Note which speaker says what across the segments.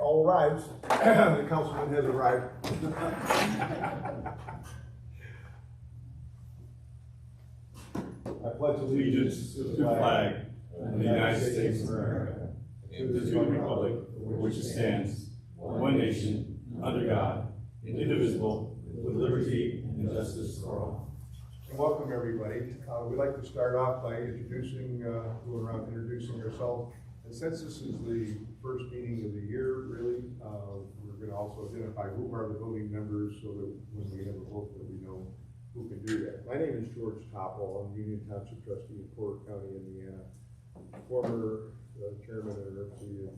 Speaker 1: all rise. The councilman has arrived. I pledge
Speaker 2: allegiance to the flag of the United States of America, and to the republic for which it stands, one nation, under God, indivisible, with liberty and justice for all.
Speaker 1: Welcome, everybody. We'd like to start off by introducing ourselves. And since this is the first meeting of the year, really, we're going to also identify who are the voting members so that when we have a vote that we know who can do that. My name is George Topol. I'm Union Township trustee in Porter County, Indiana. Former chairman of NERC and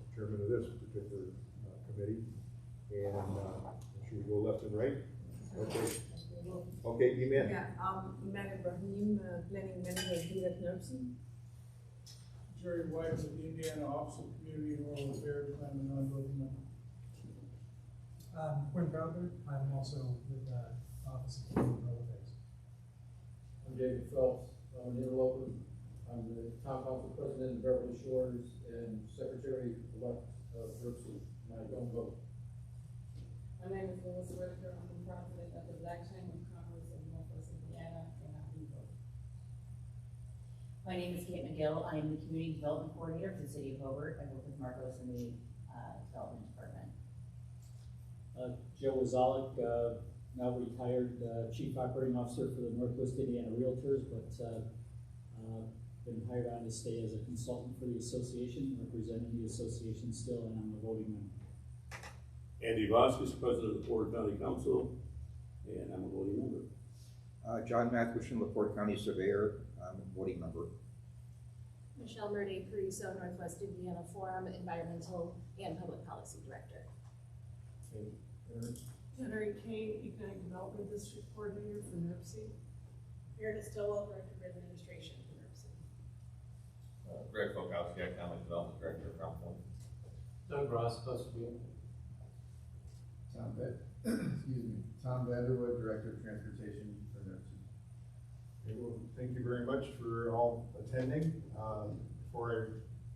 Speaker 1: chairman of this particular committee. And should we go left and right? Okay. Okay, Iman.
Speaker 3: Yeah, Iman Ibrahim, planning manager here at NERC.
Speaker 4: Jerry White with the Indiana Office of Community and Rural Affairs, I'm a non-voting member.
Speaker 5: Quinn Crowder, I'm also with the Office of Community and Rural Affairs.
Speaker 6: I'm David Phelps, I'm an interloper. I'm the town council president of Beverly Shores and secretary-elect of NERC, and I don't vote.
Speaker 7: My name is Lois Whitaker. I'm the president of the Black Chamber of Commerce of Northwest Indiana, and I do vote.
Speaker 8: My name is Kate McGill. I am the Community Development Coordinator for the City of Hobart. I work with Marcos in the Development Department.
Speaker 9: Joe Wazalik, now retired Chief Operating Officer for the Northwest Indiana Realtors, but been hired on to stay as a consultant for the association, representing the association still, and I'm a voting member.
Speaker 2: Andy Vasquez, president of the Porter County Council, and I'm a voting member.
Speaker 10: John Matheson, LaPorte County Surveyor. I'm a voting member.
Speaker 11: Michelle Murday, Caruso, Northwest Indiana Forum, Environmental and Public Policy Director.
Speaker 3: Henry Kane, Economic Development District Coordinator for NERC.
Speaker 11: Meredith Stowell, Director of Administration for NERC.
Speaker 12: Greg Folkowski, Economic Development Director of Crown Point.
Speaker 6: Doug Ross, Custodian.
Speaker 13: Tom Vanderwood, Director of Transportation for NERC.
Speaker 1: Okay, well, thank you very much for all attending. Before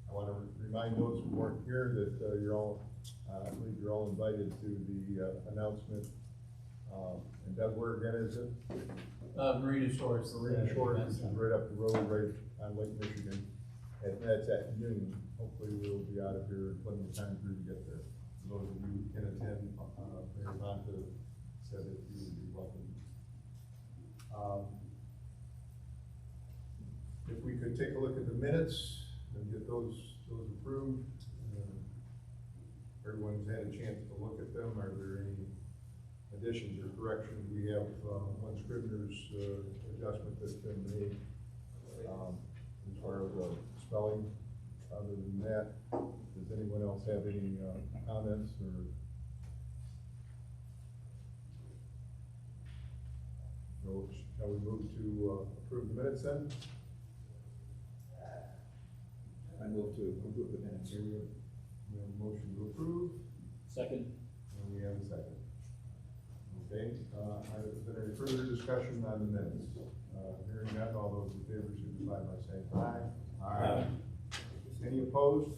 Speaker 1: I want to remind those who weren't here that you're all, I believe you're all invited to the announcement. And Doug, where again is it?
Speaker 13: Marina Shores.
Speaker 1: Marina Shores, which is right up the road, right on Lake Michigan. And that's at noon. Hopefully we'll be out of here in plenty of time for you to get there. For those of you who can attend, Mayor Monta said that you would be welcome. If we could take a look at the minutes and get those approved. Everyone's had a chance to look at them. Are there any additions or corrections? We have one Scribner's adjustment that's been made as far as spelling. Other than that, does anyone else have any comments or? So shall we move to approve the minutes then?
Speaker 10: I move to approve the minutes.
Speaker 1: Here we have a motion to approve.
Speaker 9: Second.
Speaker 1: And we have a second. Okay, is there any further discussion on the minutes? Hearing none, all those in favor signify by saying aye. Aye. Any opposed?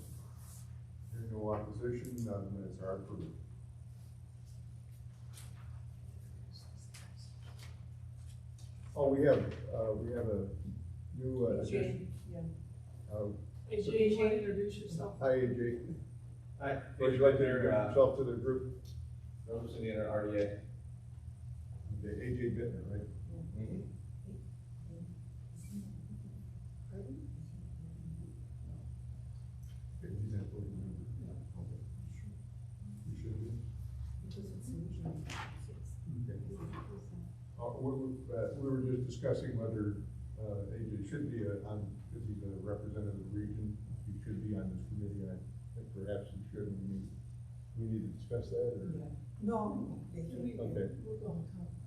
Speaker 1: Hearing no opposition, the minutes are approved. Oh, we have a new addition.
Speaker 3: AJ, introduce yourself.
Speaker 1: Hi, AJ.
Speaker 12: Hi.
Speaker 1: Would you like to introduce yourself to the group?
Speaker 12: Northwest Indiana RDA.
Speaker 1: Okay, AJ Bittner, right?
Speaker 12: Mm-hmm.
Speaker 1: Okay, he's not voting member. Okay. You should be. Okay. We were just discussing whether AJ should be on, because he's a representative of the region, he should be on this committee. I think perhaps he should. We need to discuss that, or?
Speaker 3: Yeah. No.
Speaker 1: Okay.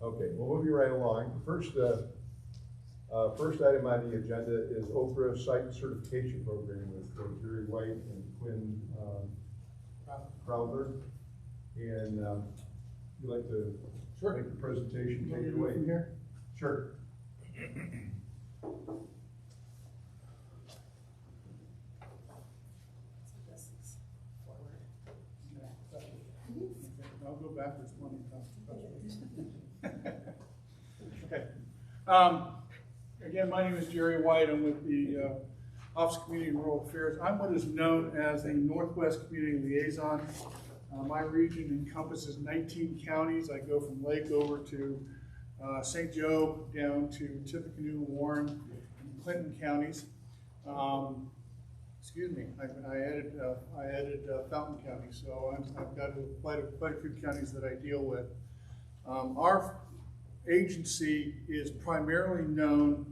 Speaker 1: Okay, well, we'll be right along. The first item on the agenda is Oprah Site Certification Program with Jerry White and Quinn Crowder. And you'd like to make the presentation, take it away here? Sure.
Speaker 4: Okay. Again, my name is Jerry White. I'm with the Office of Community and Rural Affairs. I'm what is known as the Northwest Community Liaison. My region encompasses 19 counties. I go from Lake over to St. Joe down to Tippecanoe, Warren, and Clinton counties. Excuse me, I added Fountain County, so I've got quite a few counties that I deal with. Our agency is primarily known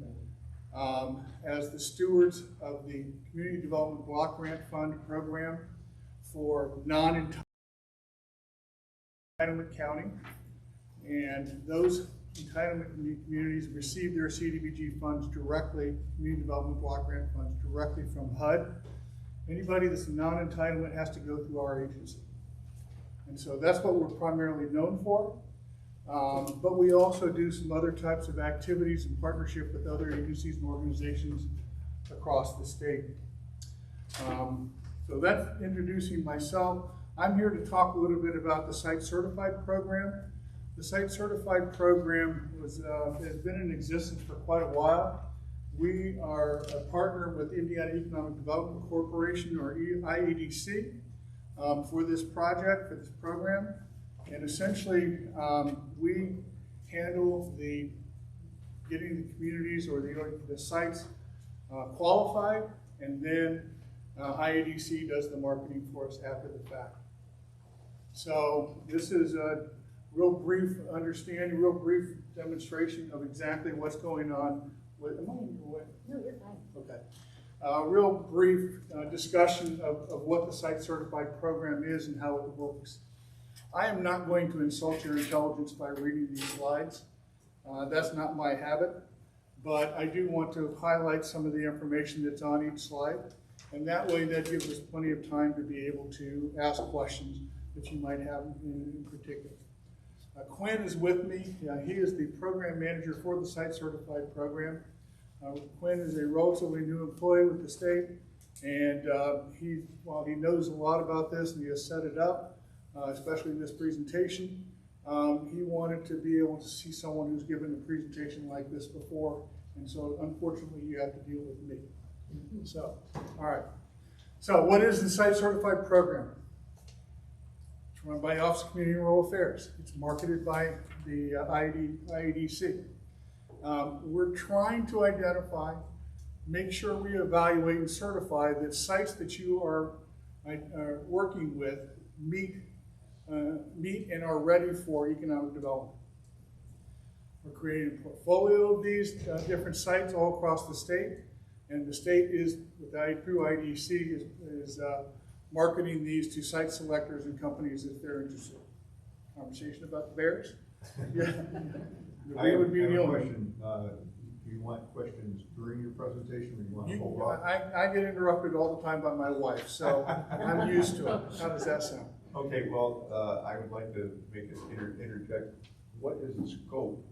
Speaker 4: as the stewards of the Community Development Block Grant Fund program for non-entitlement county. And those entitlement communities receive their CDBG funds directly, Community Development Block Grant funds directly from HUD. Anybody that's a non-entitlement has to go through our agency. And so that's what we're primarily known for. But we also do some other types of activities in partnership with other agencies and organizations across the state. So that's introducing myself. I'm here to talk a little bit about the Site Certified program. The Site Certified program has been in existence for quite a while. We are a partner with Indiana Economic Development Corporation, or IEDC, for this project, for this program. And essentially, we handle getting the communities or the sites qualified, and then IEDC does the marketing for us after the fact. So this is a real brief understanding, real brief demonstration of exactly what's going on with, am I in your way?
Speaker 8: No, you're fine.
Speaker 4: Okay. A real brief discussion of what the Site Certified program is and how it works. I am not going to insult your intelligence by reading these slides. That's not my habit, but I do want to highlight some of the information that's on each slide, and that way that gives us plenty of time to be able to ask questions that you might have in particular. Quinn is with me. He is the program manager for the Site Certified program. Quinn is a relatively new employee with the state, and while he knows a lot about this and he has set it up, especially in this presentation, he wanted to be able to see someone who's given a presentation like this before, and so unfortunately you have to deal with me. So, all right. So what is the Site Certified program? It's run by the Office of Community and Rural Affairs. It's marketed by the IEDC. We're trying to identify, make sure we evaluate and certify that sites that you are working with meet and are ready for economic development. We're creating a portfolio of these different sites all across the state, and the state is, through IEDC, is marketing these to site selectors and companies if they're interested. Conversation about the bears? Yeah.
Speaker 1: I have a question. Do you want questions during your presentation, or you want to hold off?
Speaker 4: I get interrupted all the time by my wife, so I'm used to it. How does that sound?
Speaker 1: Okay, well, I would like to interject. What is the scope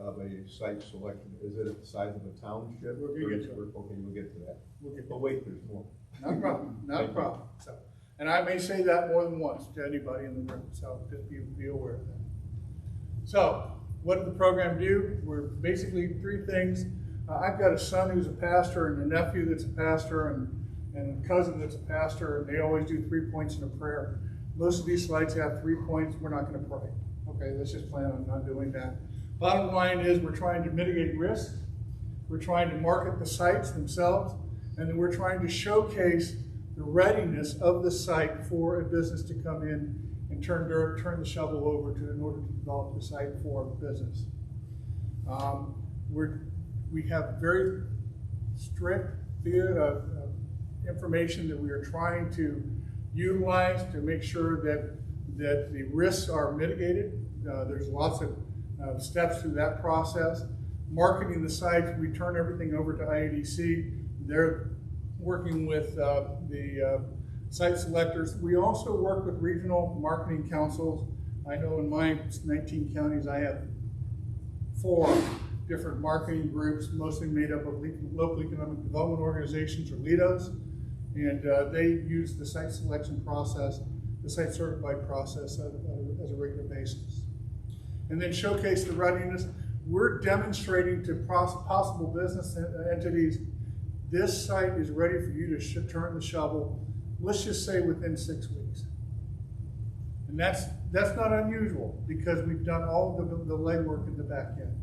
Speaker 1: of a site selection? Is it the size of a township?
Speaker 4: We'll get to it.
Speaker 1: Okay, we'll get to that.
Speaker 4: We'll get
Speaker 1: But wait, there's more.
Speaker 4: Not a problem, not a problem. So, and I may say that more than once to anybody in the room, so just be aware of that. So, what did the program do? We're basically three things. I've got a son who's a pastor, and a nephew that's a pastor, and a cousin that's a pastor, and they always do 3 points in a prayer. Most of these slides have 3 points. We're not going to pray. Okay, let's just plan on not doing that. Bottom line is we're trying to mitigate risk. We're trying to market the sites themselves, and then we're trying to showcase the readiness of the site for a business to come in and turn the shovel over in order to develop the site for business. We have very strict information that we are trying to utilize to make sure that the risks are mitigated. There's lots of steps through that process. Marketing the sites, we turn everything over to IEDC. They're working with the site selectors. We also work with regional marketing councils. I know in my 19 counties I have 4 different marketing groups, mostly made up of local economic development organizations, or LEDOs, and they use the site selection process, the site certified process as a regular basis. And then showcase the readiness. we're demonstrating to possible business entities, this site is ready for you to turn the shovel, let's just say within 6 weeks. And that's not unusual because we've done all of the legwork in the back end.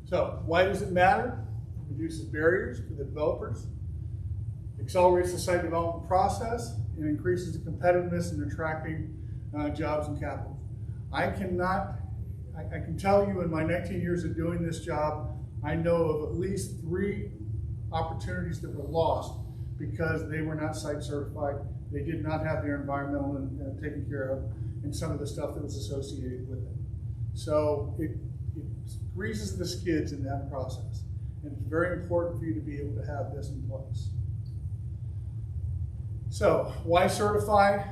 Speaker 4: So why does it matter? It reduces barriers for the developers, accelerates the site development process, and increases the competitiveness in attracting jobs and capital. I can tell you in my 19 years of doing this job, I know of at least 3 opportunities that were lost because they were not site certified. They did not have their environmental taken care of and some of the stuff that was associated with it. So it greases the skids in that process. And it's very important for you to be able to have this in place. So why certify?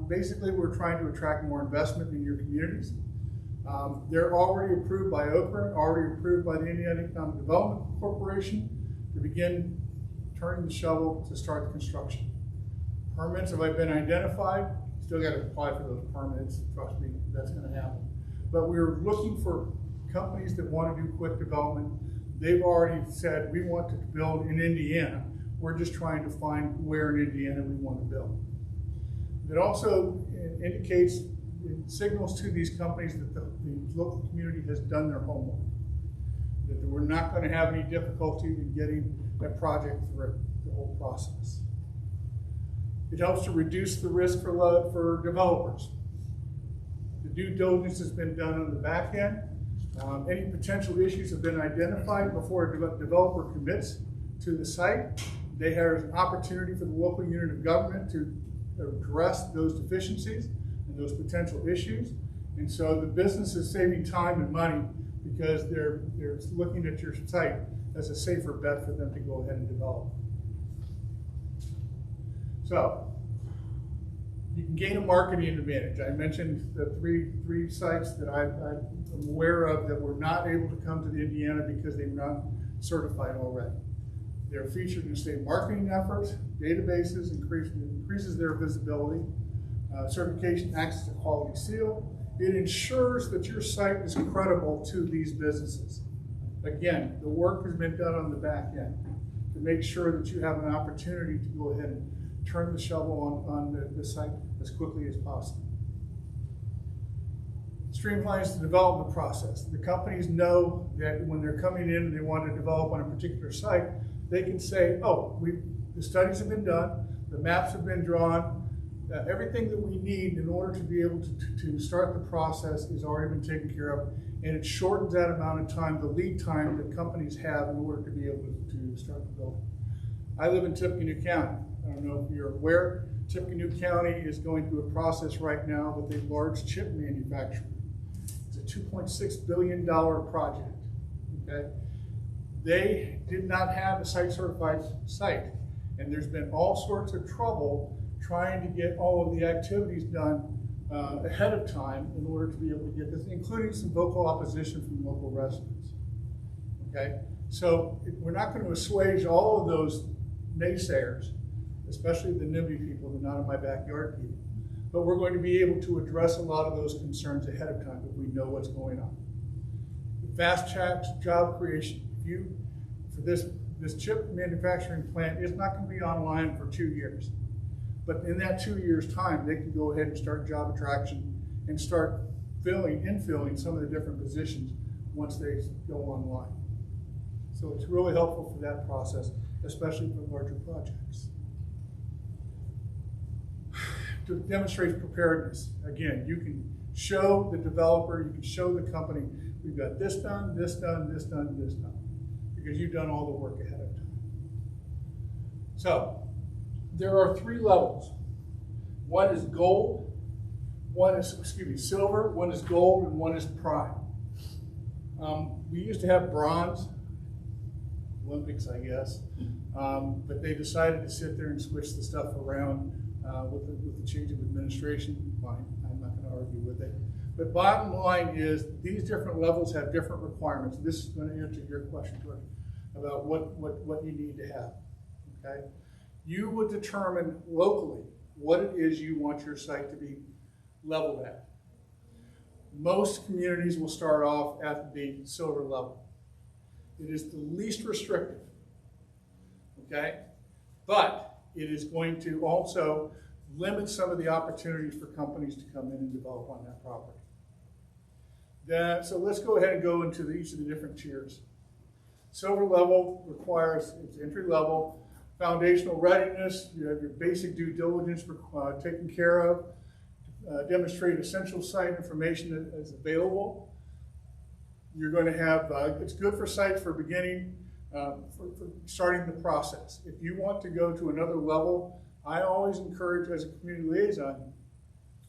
Speaker 4: Basically, we're trying to attract more investment in your communities. They're already approved by Okra, already approved by the Indiana Economic Development Corporation to begin turning the shovel to start the construction. Permits have been identified. Still got to apply for those permits. Trust me, that's going to happen. But we're looking for companies that want to do quick development. They've already said we want to build in Indiana. We're just trying to find where in Indiana we want to build. It also indicates, it signals to these companies that the local community has done their homework. That we're not going to have any difficulty in getting that project through the whole process. It helps to reduce the risk for developers. The due diligence has been done on the back end. Any potential issues have been identified before a developer commits to the site. They have an opportunity for the local unit of government to address those deficiencies and those potential issues. And so the business is saving time and money because they're looking at your site as a safer bet for them to go ahead and develop. So you can gain a marketing advantage. I mentioned the three sites that I'm aware of that were not able to come to the Indiana because they were not certified already. They're featured in state marketing efforts, databases, increases their visibility. Certification acts as a quality seal. It ensures that your site is credible to these businesses. Again, the work has been done on the back end to make sure that you have an opportunity to go ahead and turn the shovel on the site as quickly as possible. Streamlines the development process. The companies know that when they're coming in and they want to develop on a particular site, they can say, oh, the studies have been done, the maps have been drawn, everything that we need in order to be able to start the process has already been taken care of, and it shortens that amount of time, the lead time that companies have in order to be able to start the building. I live in Tippecanoe County. I don't know if you're aware, Tippecanoe County is going through a process right now with a large chip manufacturer. It's a $2.6 billion project, okay? They did not have a site certified site, and there's been all sorts of trouble trying to get all of the activities done ahead of time in order to be able to get this, including some vocal opposition from local residents, okay? So we're not going to assuage all of those naysayers, especially the NIMBY people, the not in my backyard people. But we're going to be able to address a lot of those concerns ahead of time if we know what's going on. Fast track job creation. For this chip manufacturing plant, it's not going to be online for 2 years. But in that 2 years' time, they can go ahead and start job attraction and start infilling some of the different positions once they go online. So it's really helpful for that process, especially for larger projects. To demonstrate preparedness, again, you can show the developer, you can show the company, we've got this done, this done, this done, this done, because you've done all the work ahead of time. So, there are 3 levels. One is gold, silver, one is gold, and one is prime. We used to have bronze, Olympics, I guess, but they decided to sit there and switch the stuff around with the change of administration. Fine, I'm not going to argue with it. But bottom line is these different levels have different requirements. This is going to answer your question, George, about what you need to have. Okay, you would determine locally what it is you want your site to be leveled at. Most communities will start off at the silver level. It is the least restrictive, okay? But it is going to also limit some of the opportunities for companies to come in and develop on that property. So let's go ahead and go into each of the different tiers. Silver level requires, it's entry level, foundational readiness, you have your basic due diligence taken care of, demonstrate essential site information that is available. You're going to have, it's good for sites for beginning, for starting the process. If you want to go to another level, I always encourage, as a community liaison,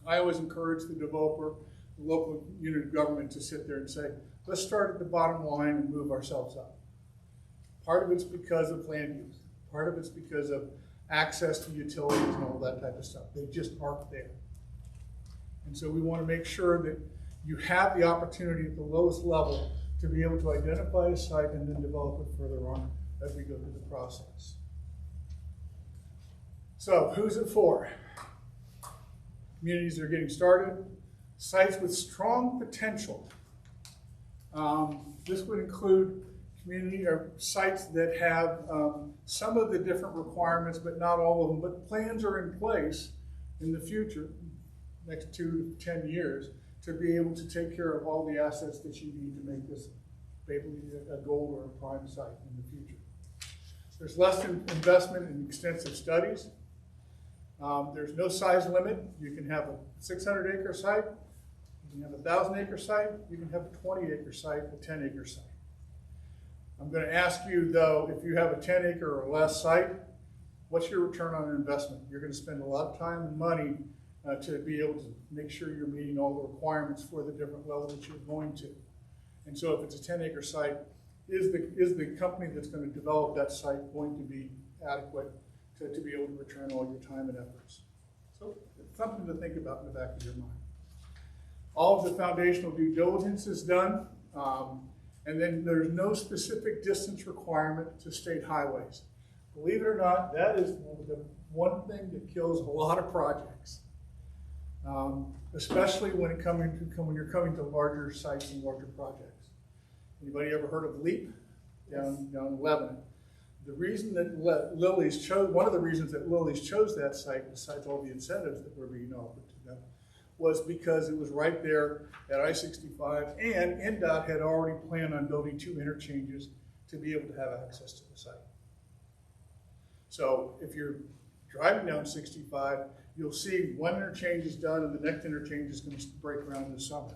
Speaker 4: I always encourage the developer, the local unit of government to sit there and say, let's start at the bottom line and move ourselves up. Part of it's because of land use. Part of it's because of access to utilities and all that type of stuff. They just aren't there. And so we want to make sure that you have the opportunity at the lowest level to be able to identify a site and then develop it further on as we go through the process. So who's it for? Communities that are getting started, sites with strong potential. This would include community or sites that have some of the different requirements, but not all of them, but plans are in place in the future, next 2 to 10 years, to be able to take care of all the assets that you need to make this maybe a gold or a prime site in the future. There's less investment in extensive studies. There's no size limit. You can have a 600-acre site, you can have a 1,000-acre site, you can have a 20-acre site, a 10-acre site. I'm going to ask you, though, if you have a 10-acre or less site, what's your return on investment? You're going to spend a lot of time and money to be able to make sure you're meeting all the requirements for the different levels that you're going to. And so if it's a 10-acre site, is the company that's going to develop that site going to be adequate to be able to return all your time and efforts? So it's something to think about in the back of your mind. All of the foundational due diligence is done. And then there's no specific distance requirement to state highways. Believe it or not, that is the one thing that kills a lot of projects, especially when you're coming to larger sites and larger projects. Anybody ever heard of LEAP down in Lebanon? The reason that one of the reasons that Lilly's chose that site, besides all the incentives that were being offered to them, was because it was right there at I-65, and NDOT had already planned on building 2 interchanges to be able to have access to the site. So if you're driving down 65, you'll see one interchange is done and the next interchange is going to break around in the summer.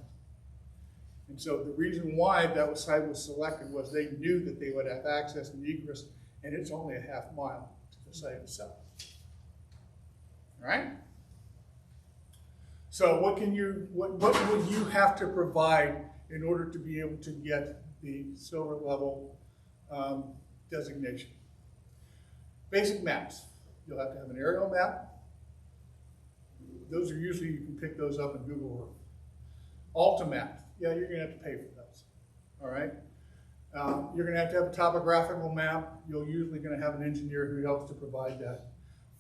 Speaker 4: And so the reason why that site was selected was they knew that they would have access and egress, and it's only a half mile to the site itself. All right? So what would you have to provide in order to be able to get the silver level designation? Basic maps. You'll have to have an aerial map. Those are usually, you can pick those up in Google Earth. Altamap. Yeah, you're going to have to pay for those. All right? You're going to have a topographical map. You're usually going to have an engineer who helps to provide that.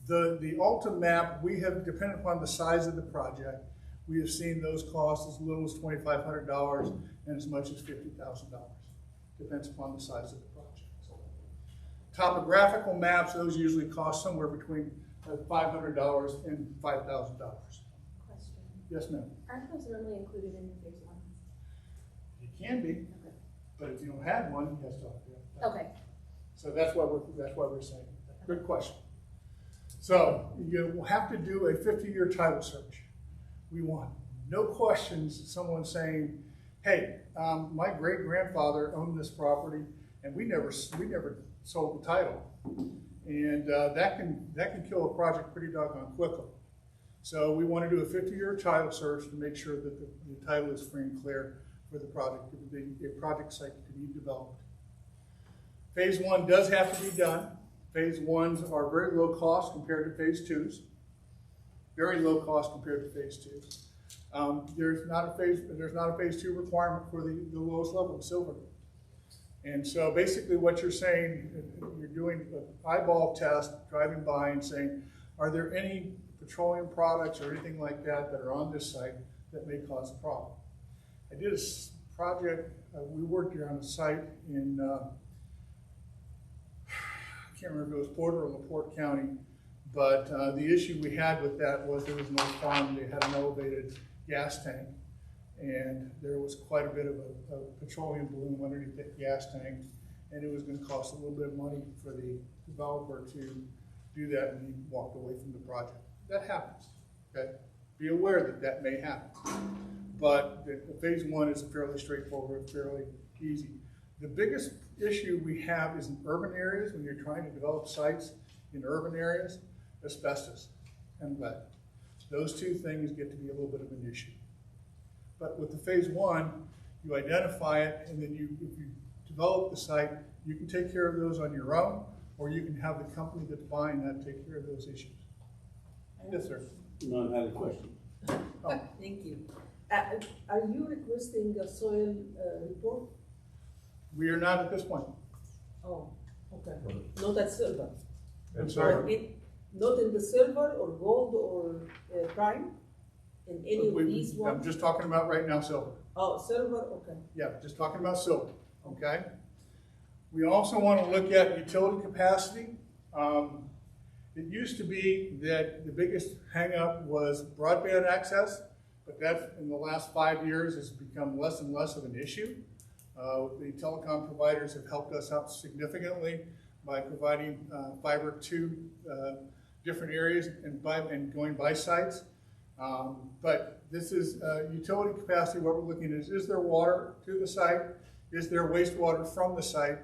Speaker 4: The Altamap, we have, depending upon the size of the project, we have seen those cost as little as $2,500 and as much as $50,000. Depends upon the size of the project. Topographical maps, those usually cost somewhere between $500 and $5,000.
Speaker 11: Question.
Speaker 4: Yes, ma'am.
Speaker 11: Aren't those normally included in your phase 1?
Speaker 4: It can be, but if you don't have one, you have to talk to them.
Speaker 11: Okay.
Speaker 4: So that's why we're saying that. Good question. So you will have to do a 50-year title search. We want no questions. Someone saying, "Hey, my great grandfather owned this property, and we never sold the title," and that can kill a project pretty doggone quickly. So we want to do a 50-year title search to make sure that the title is free and clear for the project site to be developed. Phase 1 does have to be done. Phase 1s are very low cost compared to phase 2s. Very low cost compared to phase 2s. There's not a phase 2 requirement for the lowest level of silver. And so basically what you're saying, you're doing an eyeball test, driving by and saying, are there any petroleum products or anything like that that are on this site that may cause a problem? I did a project, we worked here on a site in, I can't remember if it was Porter or LaPorte County, but the issue we had with that was there was no farm. They had an elevated gas tank, and there was quite a bit of a petroleum bloom underneath that gas tank, and it was going to cost a little bit of money for the developer to do that, and he walked away from the project. That happens, okay? Be aware that that may happen. But the phase one is fairly straightforward, fairly easy. The biggest issue we have is in urban areas, when you're trying to develop sites in urban areas, asbestos and lead. Those two things get to be a little bit of an issue. But with the phase one, you identify it, and then if you develop the site, you can take care of those on your own, or you can have the company that's buying that take care of those issues. Yes, sir.
Speaker 2: None had a question.
Speaker 4: Oh.
Speaker 3: Thank you. Are you requesting a soil report?
Speaker 4: We are not at this point.
Speaker 3: Oh, okay. Not at silver?
Speaker 4: I'm sorry.
Speaker 3: Not in the silver or gold or prime? In any of these
Speaker 4: I'm
Speaker 3: ones?
Speaker 4: just talking about right now silver.
Speaker 3: Oh, silver, okay.
Speaker 4: Yeah, just talking about silver, okay? We also want to look at utility capacity. It used to be that the biggest hang-up was broadband access, but that in the last 5 years has become less and less of an issue. The telecom providers have helped us out significantly by providing fiber to different areas and going by sites. But this is utility capacity. What we're looking at is there water to the site? Is there wastewater from the site?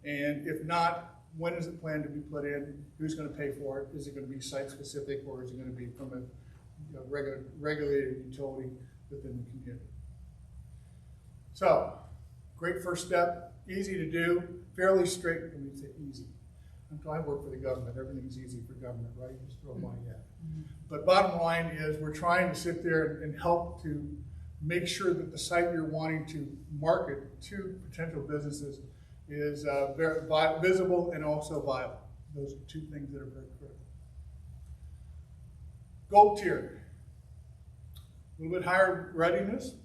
Speaker 4: And if not, when is it planned to be put in? Who's going to pay for it? Is it going to be site specific, or is it going to be from a regulated utility within the community? So, great first step, easy to do, fairly straight. Let me say easy. I work for the government. Everything's easy for government, right? Just throw money at it. But bottom line is we're trying to sit there and help to make sure that the site you're wanting to market to potential businesses is very visible and also viable. Those are two things that are very critical. Gold tier. A little bit higher readiness.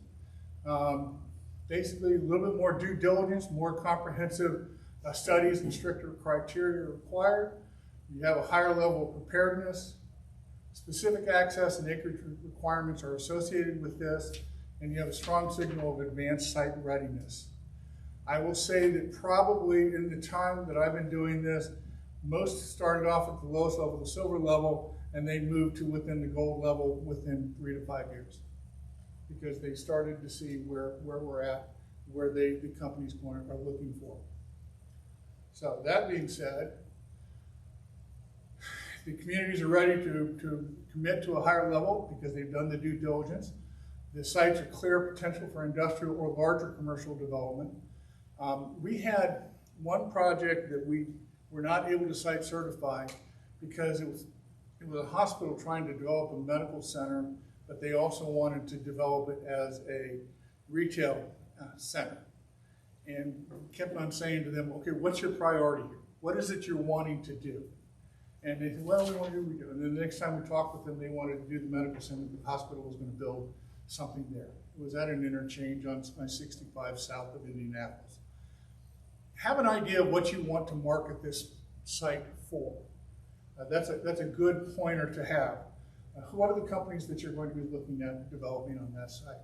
Speaker 4: Basically, a little bit more due diligence, more comprehensive studies and stricter criteria required. You have a higher level of preparedness. Specific access and acreage requirements are associated with this, and you have a strong signal of advanced site readiness. I will say that probably in the time that I've been doing this, most started off at the lowest level, the silver level, and they moved to within the gold level within 3 to 5 years, because they started to see where we're at, where the companies are looking for. So that being said, the communities are ready to commit to a higher level because they've done the due diligence. The sites are clear potential for industrial or larger commercial development. We had one project that we were not able to site certify because it was a hospital trying to develop a medical center, but they also wanted to develop it as a retail center. And kept on saying to them, okay, what's your priority here? What is it you're wanting to do? And they said, well, we want to do retail. And then the next time we talked with them, they wanted to do the medical center. The hospital was going to build something there. It was at an interchange on I-65 south of Indianapolis. Have an idea of what you want to market this site for. That's a good pointer to have. What are the companies that you're going to be looking at developing on that site?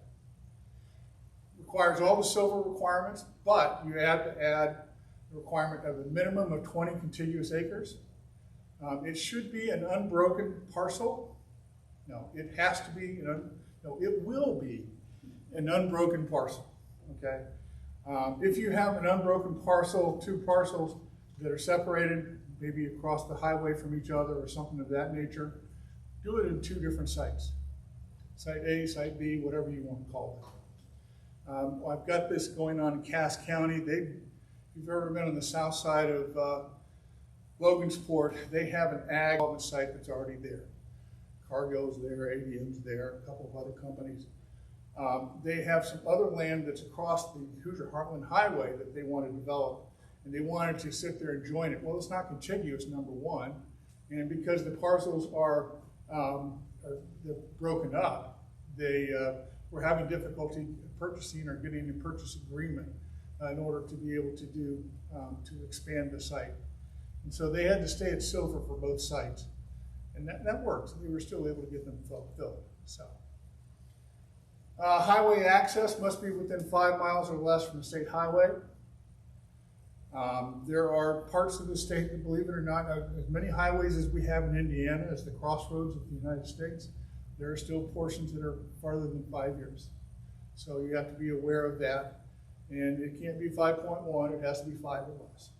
Speaker 4: Requires all the silver requirements, but you have to add the requirement of a minimum of 20 contiguous acres. It should be an unbroken parcel. No, it has to be, it will be an unbroken parcel, okay? If you have an unbroken parcel, 2 parcels that are separated, maybe across the highway from each other or something of that nature, do it in 2 different sites. Site A, Site B, whatever you want to call it. I've got this going on in Cass County. If you've ever been on the south side of Logansport, they have an ag development site that's already there. Cargill's there, ADM's there, a couple of other companies. They have some other land that's across the Hoosier Heartland Highway that they want to develop, and they wanted to sit there and join it. Well, it's not contiguous, number one, and because the parcels are they're broken up, they were having difficulty purchasing or getting a purchase agreement in order to be able to do, to expand the site. And so they had to stay at silver for both sites. And that worked. They were still able to get them filled. So, highway access must be within 5 miles or less from the state highway. There are parts of the state that, believe it or not, as many highways as we have in Indiana as the crossroads of the United States, there are still portions that are farther than 5 years. So you have to be aware of that. And it can't be 5.1, it has to be 5 or less.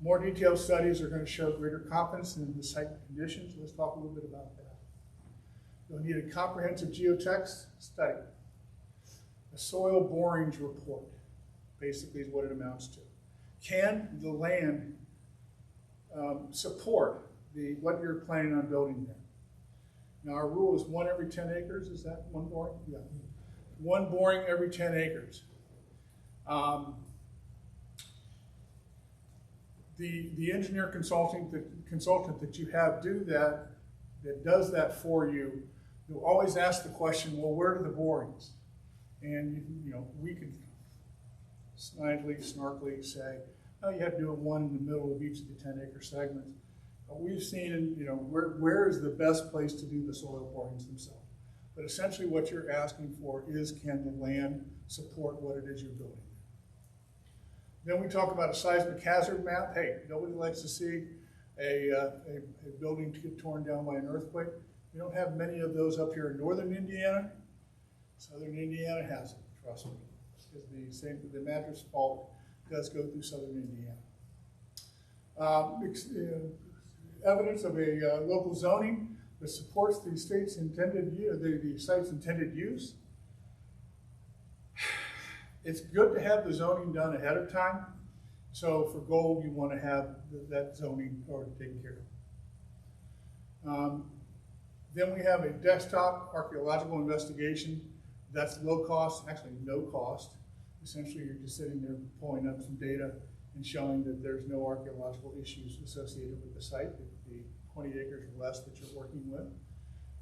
Speaker 4: More detailed studies are going to show greater confidence in the site conditions. Let's talk a little bit about that. You'll need a comprehensive geotech study. A soil borings report, basically is what it amounts to. Can the land support what you're planning on building there? Now our rule is 1 every 10 acres. Is that 1 boring? Yeah. 1 boring every 10 acres. The engineer consultant that you have do that does that for you, you'll always ask the question, well, where are the borings? And we could snarkily say, oh, you have to do 1 in the middle of each of the 10-acre segments. But we've seen, where is the best place to do the soil borings themselves? But essentially what you're asking for is, can the land support what it is you're building? Then we talk about a seismic hazard map. Hey, nobody likes to see a building get torn down by an earthquake. We don't have many of those up here in northern Indiana. Southern Indiana has it, trust me. Because the mattress fault does go through southern Indiana. Evidence of a local zoning that supports the state's intended the site's intended use. It's good to have the zoning done ahead of time. So for gold, you want to have that zoning already taken care of. Then we have a desktop archaeological investigation. That's low cost, actually no cost. Essentially, you're just sitting there pulling up some data and showing that there's no archaeological issues associated with the site, the 20 acres or less that you're working with.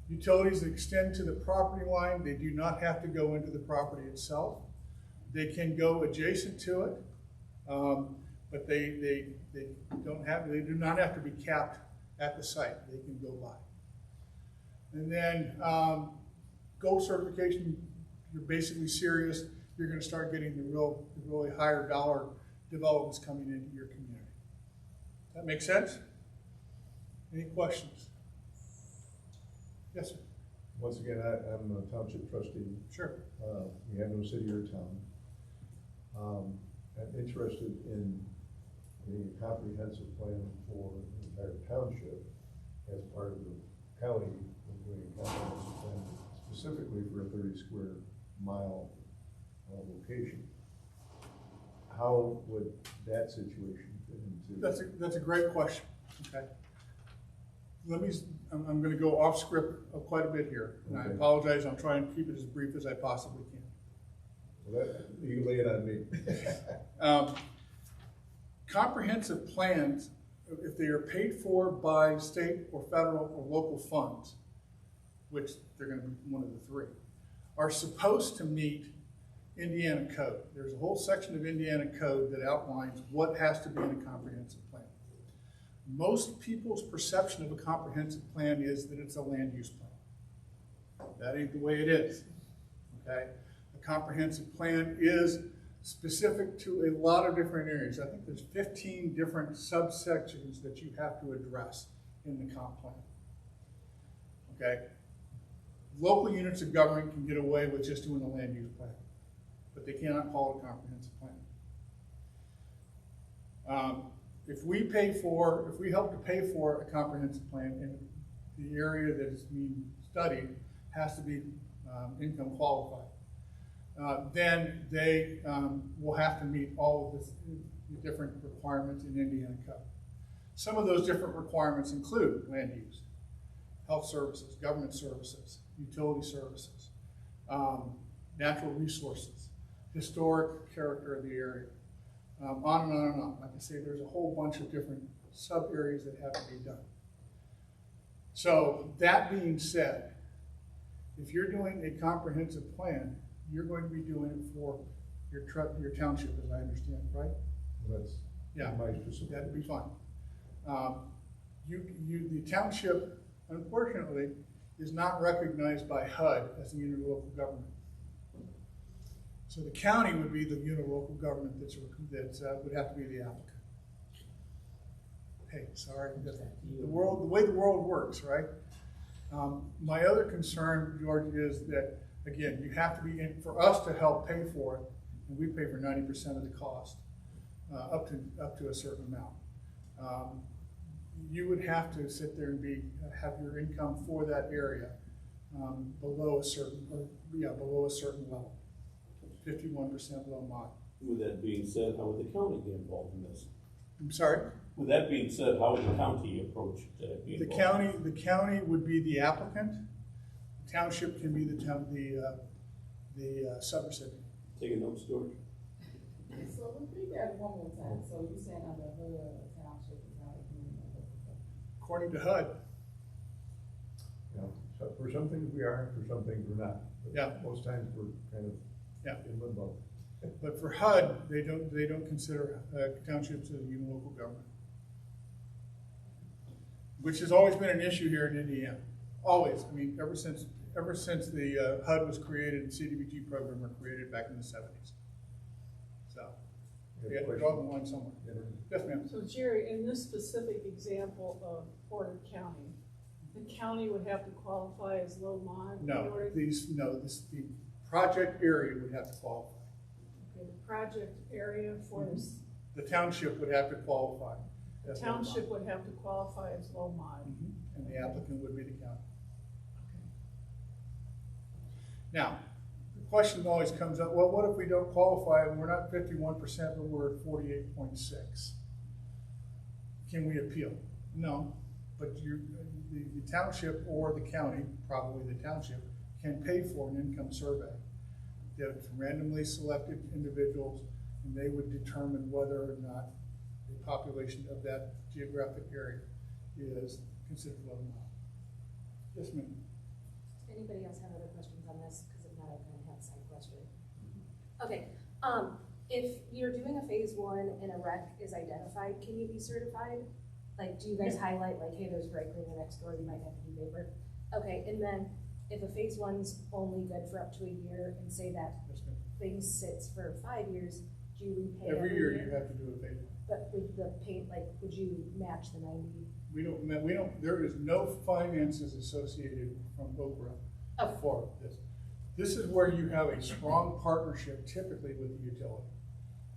Speaker 4: Utilities that extend to the property line, they do not have to go into the property itself. They can go adjacent to it, but they do not have to be capped at the site. They can go by. And then gold certification, you're basically serious. You're going to start getting the really higher dollar developments coming into your community. Does that make sense? Any questions? Yes, sir.
Speaker 1: Once again, I'm a township trustee.
Speaker 4: Sure.
Speaker 1: We have no city or town. I'm interested in a comprehensive plan for the entire township as part of the county, doing a comprehensive plan specifically for a 30 square mile location. How would that situation fit into?
Speaker 4: That's a great question. Okay. I'm going to go off script quite a bit here, and I apologize. I'll try and keep it as brief as I possibly can.
Speaker 1: Well, you can lay it on me.
Speaker 4: Comprehensive plans, if they are paid for by state or federal or local funds, which they're going to be one of the 3, are supposed to meet Indiana code. There's a whole section of Indiana code that outlines what has to be in a comprehensive plan. Most people's perception of a comprehensive plan is that it's a land use plan. That ain't the way it is. Okay? A comprehensive plan is specific to a lot of different areas. I think there's 15 different subsections that you have to address in the comp plan. Okay? Local units of government can get away with just doing a land use plan, but they cannot call it a comprehensive plan. If we help to pay for a comprehensive plan in the area that is being studied has to be income qualified, then they will have to meet all of the different requirements in Indiana code. Some of those different requirements include land use, health services, government services, utility services, natural resources, historic character of the area, on and on and on. Like I say, there's a whole bunch of different sub-areas that have to be done. So that being said, If you're doing a comprehensive plan, you're going to be doing it for your township, as I understand, right?
Speaker 1: That's
Speaker 4: Yeah.
Speaker 1: my specific.
Speaker 4: That'd be fine. The township, unfortunately, is not recognized by HUD as a unilocal government. So the county would be the unilocal government that would have to be the applicant. Hey, sorry, the way the world works, right? My other concern, George, is that, again, you have to be in, for us to help pay for it, and we pay for 90% of the cost, up to a certain amount. You would have to sit there and have your income for that area below a certain level, 51% below mine.
Speaker 2: With that being said, how would the county get involved in this?
Speaker 4: I'm sorry?
Speaker 2: With that being said, how would the county approach that?
Speaker 4: The county would be the applicant. The township can be the subrecipient.
Speaker 2: Taking notes, George?
Speaker 7: So repeat that one more time. So you saying under HUD township is not a community?
Speaker 4: According to HUD,
Speaker 1: You know, so for some things we are, for some things we're not. But
Speaker 4: Yeah.
Speaker 1: most times we're kind of
Speaker 4: Yeah.
Speaker 1: in limbo.
Speaker 4: but for HUD, they don't consider townships as a unilocal government, which has always been an issue here in Indiana. Always. I mean, ever since the HUD was created and CDBG program were created back in the 70s. So we had to draw the line somewhere. Yes, ma'am.
Speaker 14: So Jerry, in this specific example of Porter County, the county would have to qualify as low mod?
Speaker 4: The project area would have to qualify.
Speaker 14: Okay, the project area for this,
Speaker 4: The township would have to qualify.
Speaker 14: the
Speaker 4: as low mod.
Speaker 14: township would have to qualify as low mod.
Speaker 4: And the applicant would be the county. Now, the question always comes up, well, what if we don't qualify and we're not 51%, but we're at 48.6? Can we appeal? No, but the township or the county, probably the township, can pay for an income survey. That's randomly selected individuals, and they would determine whether or not the population of that geographic area is considered low mod. Yes, ma'am.
Speaker 11: Anybody else have other questions on this? Because if not, I kind of have a side question. Okay, if you're doing a phase 1 and a wreck is identified, can you be certified? Like, do you guys highlight, like, hey, there's a dry cleaner next door, you might have to do paper? Okay, and then if a phase 1's only good for up to a year, and say that thing sits for 5 years, do you repay
Speaker 4: Every year you have to do a phase 1.
Speaker 11: But with the paint, like, would you match the 90?
Speaker 4: We don't, there is no finances associated from Okra for this. This is where you have a strong partnership typically with the utility,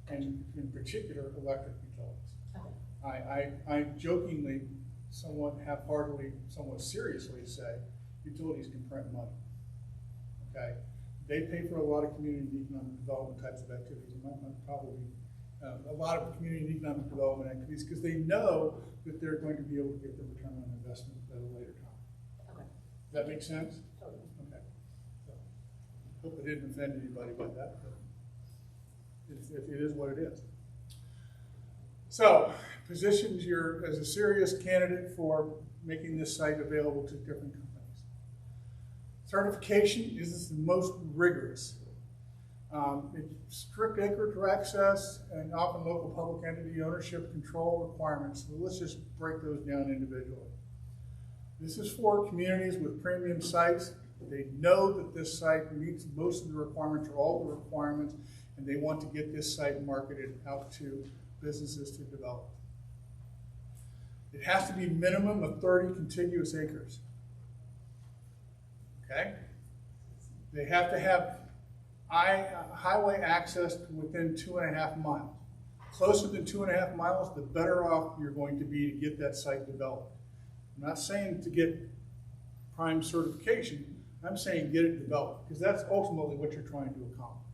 Speaker 4: and in particular, electric utilities.
Speaker 11: Okay.
Speaker 4: I jokingly, somewhat half-heartedly, somewhat seriously say, utilities can print money, okay? They pay for a lot of community and economic development types of activities, probably a lot of community and economic development activities, because they know that they're going to be able to get the return on investment at a later time.
Speaker 11: Okay.
Speaker 4: Does that make sense?
Speaker 11: Totally.
Speaker 4: Okay. So, hope I didn't offend anybody by that, but it is what it is. So, positions you as a serious candidate for making this site available to different companies. Certification is the most rigorous. It's strict acreage access and often local public entity ownership control requirements. So let's just break those down individually. This is for communities with premium sites. They know that this site meets most of the requirements or all the requirements, and they want to get this site marketed out to businesses to develop. It has to be minimum of 30 contiguous acres. Okay? They have to have highway access to within 2.5 miles. Closer than 2.5 miles, the better off you're going to be to get that site developed. I'm not saying to get prime certification, I'm saying get it developed, because that's ultimately what you're trying to accomplish.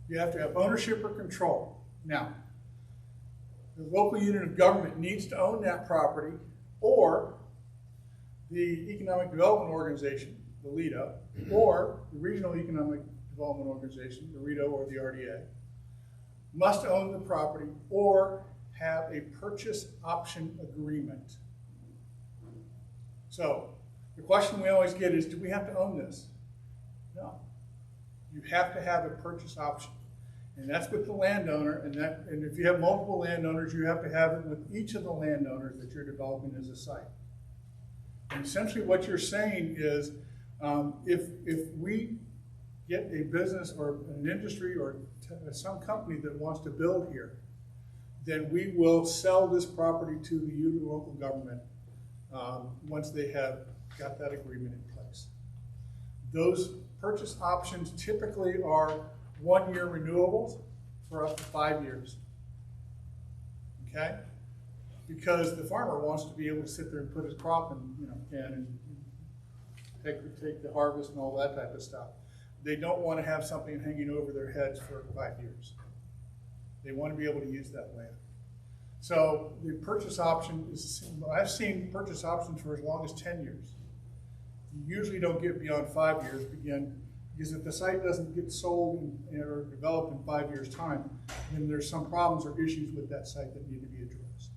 Speaker 4: You have to have ownership or control. Now, the local unit of government needs to own that property, or the Economic Development Organization, the LEDO, or the Regional Economic Development Organization, the REDO or the RDA, must own the property or have a purchase option agreement. So, The question we always get is, do we have to own this? No. You have to have a purchase option. And that's with the landowner, and if you have multiple landowners, you have to have it with each of the landowners that you're developing as a site. And essentially what you're saying is, if we get a business or an industry or some company that wants to build here, then we will sell this property to the local government once they have got that agreement in place. Those purchase options typically are 1-year renewables for up to 5 years. Okay? Because the farmer wants to be able to sit there and put his crop in, and take the harvest and all that type of stuff. They don't want to have something hanging over their heads for 5 years. They want to be able to use that land. So the purchase option is, I've seen purchase options for as long as 10 years. You usually don't get beyond 5 years, because if the site doesn't get sold or developed in 5 years' time, then there's some problems or issues with that site that need to be addressed.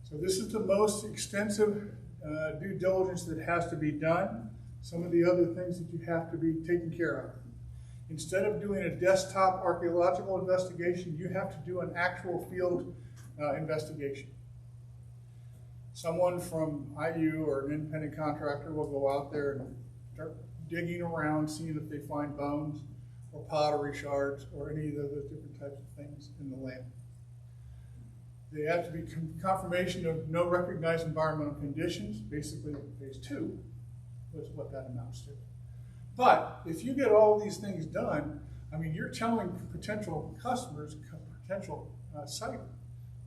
Speaker 4: So this is the most extensive due diligence that has to be done. Some of the other things that you have to be taken care of. Instead of doing a desktop archaeological investigation, you have to do an actual field investigation. Someone from IU or an independent contractor will go out there and start digging around, seeing if they find bones or pottery shards or any of those different types of things in the land. They have to be confirmation of no recognized environmental conditions, basically phase 2, is what that amounts to. But if you get all these things done, I mean, you're telling potential customers, potential site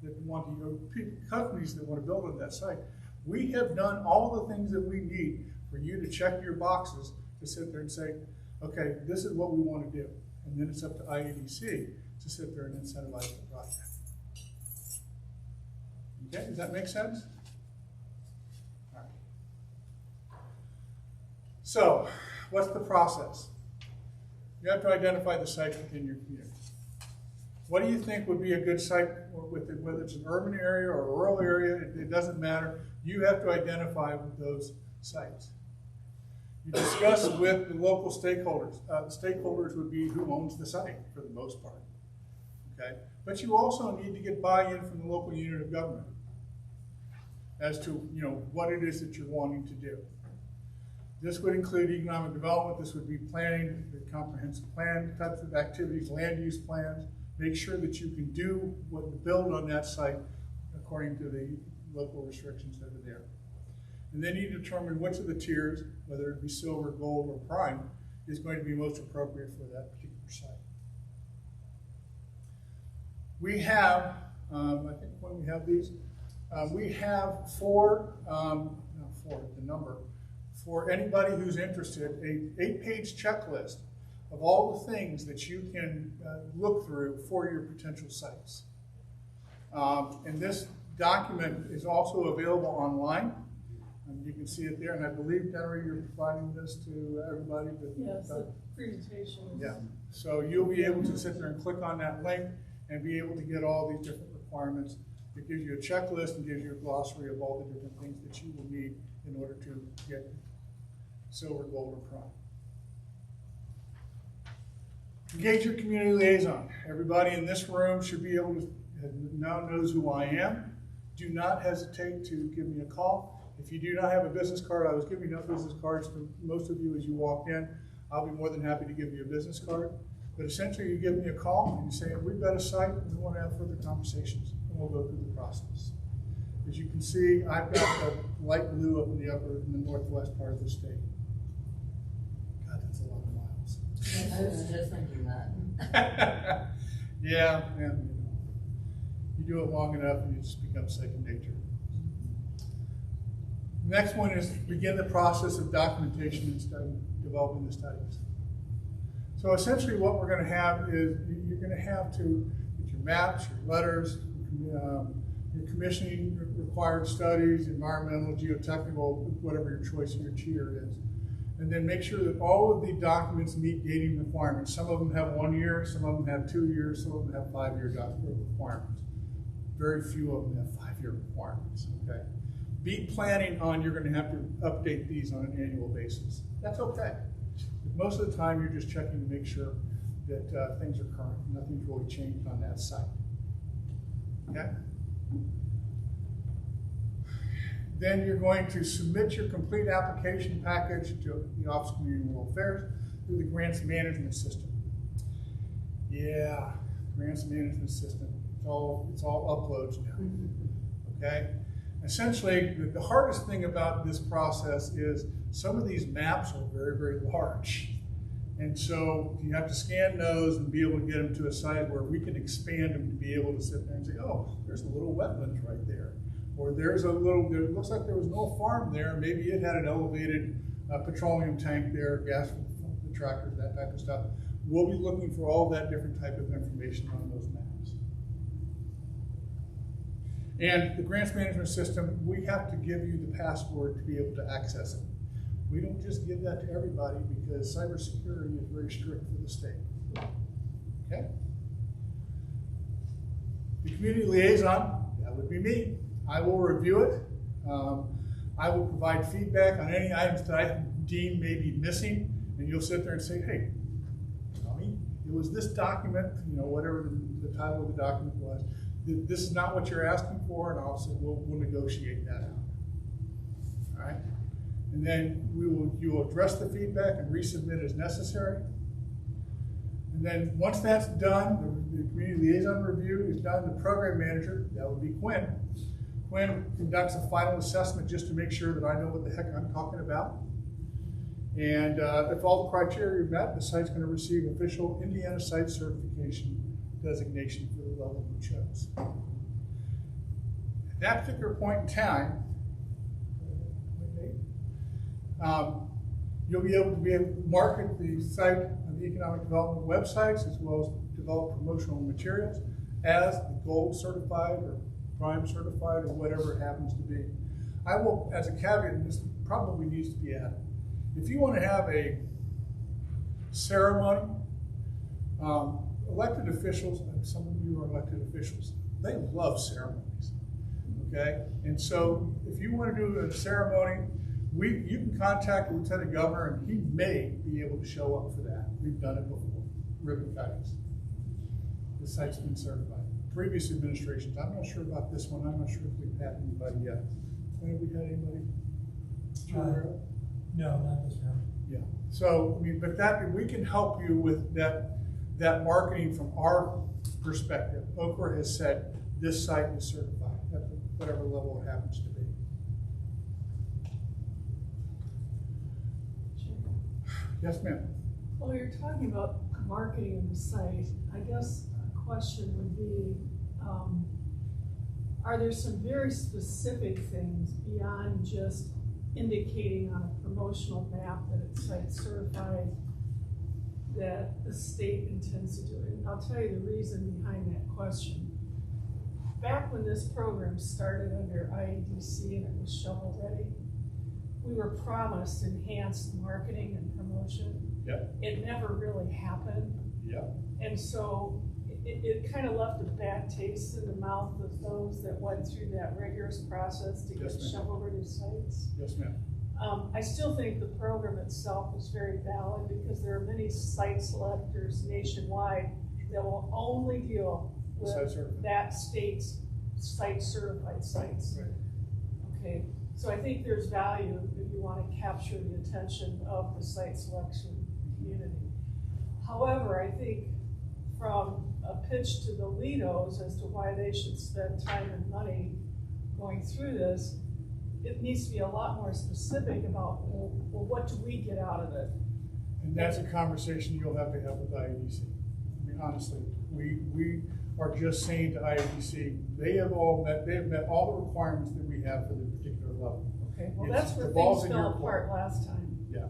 Speaker 4: that want to, companies that want to build on that site, we have done all the things that we need for you to check your boxes to sit there and say, okay, this is what we want to do. And then it's up to IADC to sit there and incentivize the project. Okay, does that make sense? All right. So, what's the process? You have to identify the site within your community. What do you think would be a good site, whether it's an urban area or a rural area, it doesn't matter. You have to identify with those sites. You discuss with the local stakeholders. The stakeholders would be who owns the site for the most part. Okay? But you also need to get buy-in from the local unit of government as to what it is that you're wanting to do. This would include economic development. This would be planning, the comprehensive plan types of activities, land use plans. Make sure that you can do what you build on that site according to the local restrictions that are there. And then you determine which of the tiers, whether it be silver, gold, or prime, is going to be most appropriate for that particular site. We have, I think when we have these, we have for anybody who's interested, an 8-page checklist of all the things that you can look through for your potential sites. And this document is also available online. You can see it there, and I believe, Denver, you're providing this to everybody.
Speaker 14: Yes, the presentation.
Speaker 4: Yeah, so you'll be able to sit there and click on that link and be able to get all these different requirements. It gives you a checklist and gives you a glossary of all the different things that you will need in order to get silver, gold, or prime. Engage your community liaison. Everybody in this room should be able to now knows who I am. Do not hesitate to give me a call. If you do not have a business card, I was giving out business cards to most of you as you walked in. I'll be more than happy to give you a business card. But essentially, you give me a call and you say, we've got a site and we want to have further conversations, and we'll go through the process. As you can see, I've got the light blue up in the northwest part of the state. God, that's a lot of miles.
Speaker 8: I was just thinking that.
Speaker 4: Yeah, and you do it long enough and you just become second nature. The next one is begin the process of documentation and developing the studies. So essentially what we're going to have is you're going to have to get your maps, your letters, your commissioning required studies, environmental, geotechnical, whatever your choice of your tier is. And then make sure that all of the documents meet dating requirements. Some of them have 1 year, some of them have 2 years, some of them have 5-year document requirements. Very few of them have 5-year requirements, okay? be planning on you're gonna have to update these on an annual basis. That's okay. Most of the time, you're just checking to make sure that things are current. Nothing's really changed on that site. Okay? Then you're going to submit your complete application package to the Office of Community and Rural Affairs through the grants management system. Yeah, grants management system. It's all uploads now. Okay? Essentially, the hardest thing about this process is some of these maps are very, very large. And so you have to scan those and be able to get them to a size where we can expand them to be able to sit there and say, oh, there's a little wetlands right there. Or there's a little, it looks like there was no farm there. Maybe it had an elevated petroleum tank there, gas for the tractors, that type of stuff. We'll be looking for all that different type of information on those maps. And the grants management system, we have to give you the password to be able to access it. We don't just give that to everybody because cybersecurity is very strict for the state. Okay? The community liaison, that would be me. I will review it. I will provide feedback on any items that I deem may be missing, and you'll sit there and say, hey, Tommy, it was this document, you know, whatever the title of the document was. This is not what you're asking for, and I'll say we'll negotiate that out. All right? And then you will address the feedback and resubmit as necessary. And then once that's done, the community liaison review is done, the program manager, that would be Quinn. Quinn conducts a final assessment just to make sure that I know what the heck I'm talking about. And if all the criteria are met, the site's going to receive official Indiana site certification designation for the level we chose. At that particular point in time, you'll be able to market the site on the economic development websites as well as develop promotional materials as the gold certified or prime certified or whatever it happens to be. I will, as a caveat, and this probably needs to be added, if you want to have a ceremony, elected officials, and some of you are elected officials, they love ceremonies, okay? And so if you want to do a ceremony, you can contact the Lieutenant Governor and he may be able to show up for that. We've done it before, ribbon cuttings. The site's been certified. Previous administrations, I'm not sure about this one. I'm not sure if we've had anybody yet. Have we had anybody?
Speaker 5: No, not this round.
Speaker 4: Yeah. So, I mean, but that we can help you with that marketing from our perspective. Okra has said this site is certified at whatever level it happens to be. Yes, ma'am.
Speaker 14: Well, you're talking about marketing of the site. I guess a question would be, are there some very specific things beyond just indicating on a promotional map that it's site certified that the state intends to do it? And I'll tell you the reason behind that question. Back when this program started under IEDC and it was shovel ready, we were promised enhanced marketing and promotion.
Speaker 4: Yep.
Speaker 14: It never really happened.
Speaker 4: Yep.
Speaker 14: And so it kind of left a bad taste in the mouth of those that went through that rigorous process to get shovel-ready sites.
Speaker 4: Yes, ma'am.
Speaker 14: I still think the program itself is very valid because there are many site selectors nationwide that will only deal with that state's site certified sites.
Speaker 4: Right.
Speaker 14: Okay, so I think there's value if you want to capture the attention of the site selection community. However, I think from a pitch to the Lidos as to why they should spend time and money going through this, it needs to be a lot more specific about, well, what do we get out of it?
Speaker 4: And that's a conversation you'll have to have with IEDC. I mean, honestly, we are just saying to IEDC, they have met all the requirements that we have for the particular level.
Speaker 14: Okay, well, that's where things fell apart last time.
Speaker 4: Yeah.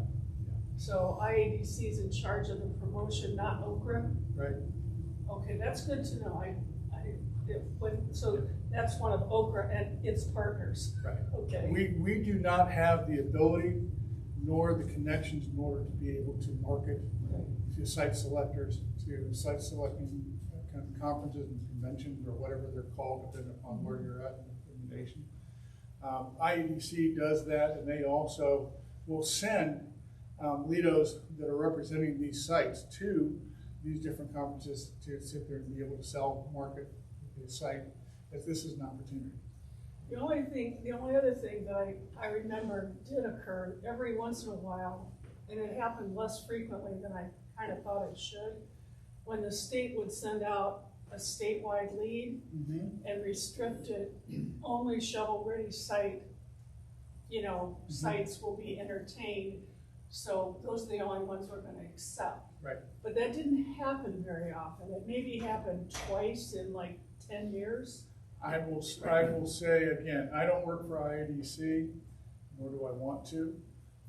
Speaker 14: So IEDC is in charge of the promotion, not Okra?
Speaker 4: Right.
Speaker 14: Okay, that's good to know. So that's one of Okra and its partners.
Speaker 4: Right.
Speaker 14: Okay.
Speaker 4: We do not have the ability nor the connections in order to be able to market to site selectors, to site selecting conferences and conventions or whatever they're called, depending upon where you're at in the nation. IEDC does that, and they also will send LEDOs that are representing these sites to these different conferences to sit there and be able to sell, market the site, as this is an opportunity.
Speaker 14: The only other thing that I remember did occur every once in a while, and it happened less frequently than I kind of thought it should, when the state would send out a statewide lead and restrict it, only shovel-ready site, sites will be entertained, so those are the only ones we're gonna accept.
Speaker 4: Right.
Speaker 14: But that didn't happen very often. It maybe happened twice in like 10 years.
Speaker 4: I will say again, I don't work for IEDC, nor do I want to,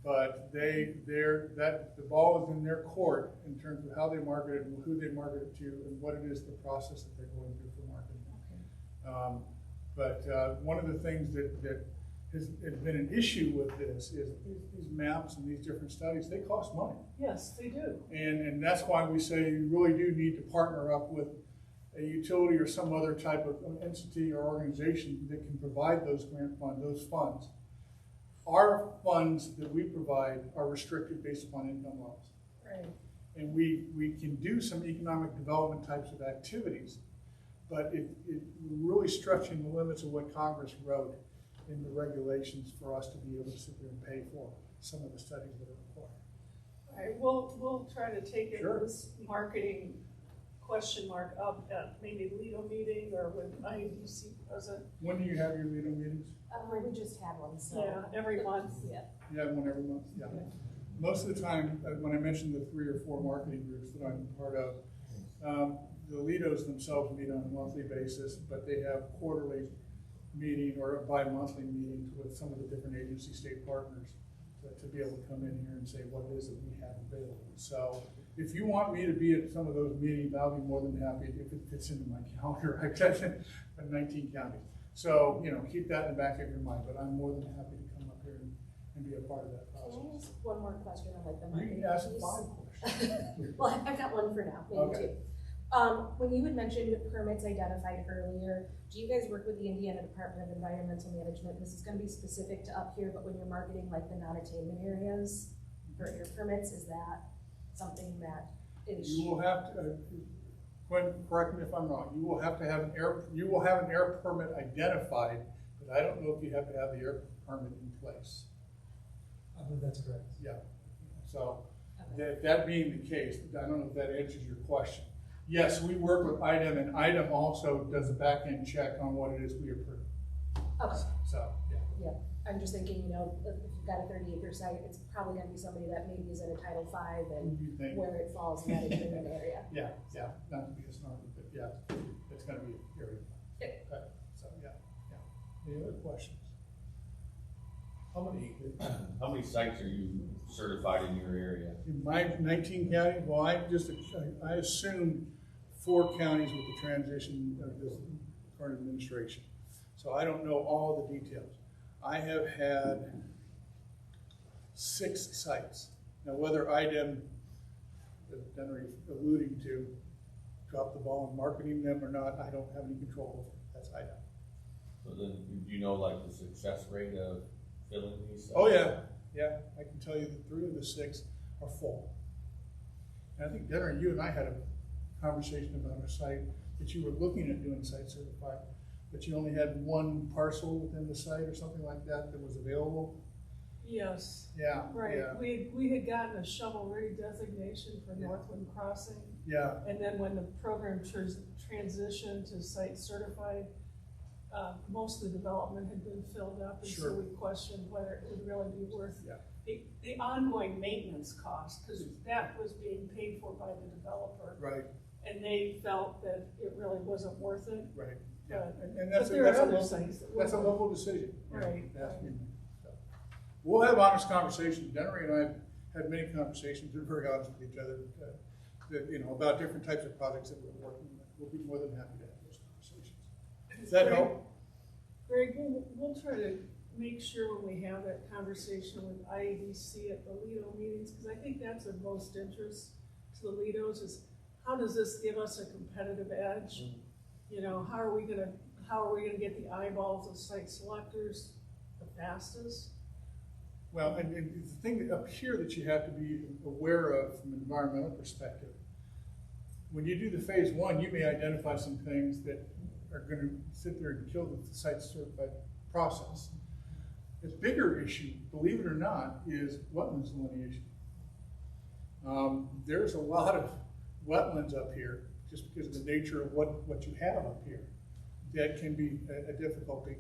Speaker 4: but the ball is in their court in terms of how they market it and who they market it to and what it is, the process that they're going through for marketing. But one of the things that has been an issue with this is these maps and these different studies, they cost money.
Speaker 14: Yes, they do.
Speaker 4: And that's why we say you really do need to partner up with a utility or some other type of entity or organization that can provide those grant funds, those funds. Our funds that we provide are restricted based upon income levels.
Speaker 14: Right.
Speaker 4: And we can do some economic development types of activities, but we're really stretching the limits of what Congress wrote in the regulations for us to be able to sit there and pay for some of the studies that are required.
Speaker 14: All right, we'll try to take it,
Speaker 4: Sure.
Speaker 14: this marketing question mark up at maybe the Lido meeting or with IEDC present.
Speaker 4: When do you have your Lido meetings?
Speaker 11: We just had one, so.
Speaker 14: Yeah, every month.
Speaker 11: Yeah.
Speaker 4: You have one every month? Yeah. Most of the time, when I mentioned the 3 or 4 marketing groups that I'm part of, the Lidos themselves meet on a monthly basis, but they have quarterly meeting or bi-monthly meetings with some of the different agency state partners to be able to come in here and say what it is that we have available. So if you want me to be at some of those meetings, I'll be more than happy if it fits into my calendar. I've got 19 counties. So, keep that in the back of your mind, but I'm more than happy to come up here and be a part of that process.
Speaker 11: Can I ask one more question on like the
Speaker 4: You
Speaker 11: marketing
Speaker 4: can ask
Speaker 11: piece?
Speaker 4: 5 questions.
Speaker 11: Well, I've got one for now, maybe
Speaker 4: Okay.
Speaker 11: 2. When you had mentioned permits identified earlier, do you guys work with the Indiana Department of Environmental Management? This is gonna be specific to up here, but when you're marketing like the non-attainment areas for your permits, is that something that is?
Speaker 4: You will have to, Quinn, correct me if I'm wrong, you will have to have an air permit identified, but I don't know if you have to have the air permit in place.
Speaker 5: I believe that's correct.
Speaker 4: Yeah, so that being the case, I don't know if that answers your question. Yes, we work with IDEM, and IDEM also does a back-end check on what it is we approve.
Speaker 11: Okay.
Speaker 4: So, yeah.
Speaker 11: Yeah, I'm just thinking, if you've got a 30-acre site, it's probably gonna be somebody that maybe is in a Title V and where it falls in that attainment area.
Speaker 4: Yeah, not to be a snarky, but yeah, it's gonna be an area. Okay, so, yeah. Any other questions?
Speaker 12: How many sites are you certified in your area?
Speaker 4: In my 19 counties, well, I assumed 4 counties with the transition of this current administration. So I don't know all the details. I have had 6 sites. Now, whether IDEM, as Dennery alluding to, dropped the ball in marketing them or not, I don't have any control over. That's IDEM.
Speaker 12: So then, do you know like the success rate of filling these sites?
Speaker 4: Oh, yeah. Yeah, I can tell you that 3 of the 6 are full. And I think, Dennery, you and I had a conversation about a site that you were looking at doing site certified, but you only had 1 parcel within the site or something like that that was available.
Speaker 14: Yes.
Speaker 4: Yeah.
Speaker 14: Right,
Speaker 4: Yeah.
Speaker 14: we had gotten a shovel-ready designation for Northland Crossing.
Speaker 4: Yeah.
Speaker 14: And then when the program transitioned to site certified, most of the development had been filled up, and so we questioned whether it would really be worth the ongoing maintenance cost, because that was being paid for by the developer.
Speaker 4: Right.
Speaker 14: And they felt that it really wasn't worth it.
Speaker 4: Right.
Speaker 14: Yeah.
Speaker 4: And that's
Speaker 14: there are other
Speaker 4: local,
Speaker 14: sites that
Speaker 4: that's a
Speaker 14: will.
Speaker 4: local decision.
Speaker 14: Right.
Speaker 4: So, we'll have honest conversations. Dennery and I have had many conversations. We're very honest with each other, about different types of projects that we're working with. We'll be more than happy to have those conversations. Does that help?
Speaker 14: Greg, we'll try to make sure when we have that conversation with IEDC at the Lido meetings, because I think that's of most interest to the Lidos, is how does this give us a competitive edge? How are we gonna get the eyeballs of site selectors fastest?
Speaker 4: Well, and the thing up here that you have to be aware of from an environmental perspective, when you do the phase one, you may identify some things that are gonna sit there and kill the site certified process. The bigger issue, believe it or not, is wetlands delineation. There's a lot of wetlands up here, just because of the nature of what you have up here. That can be a difficulty.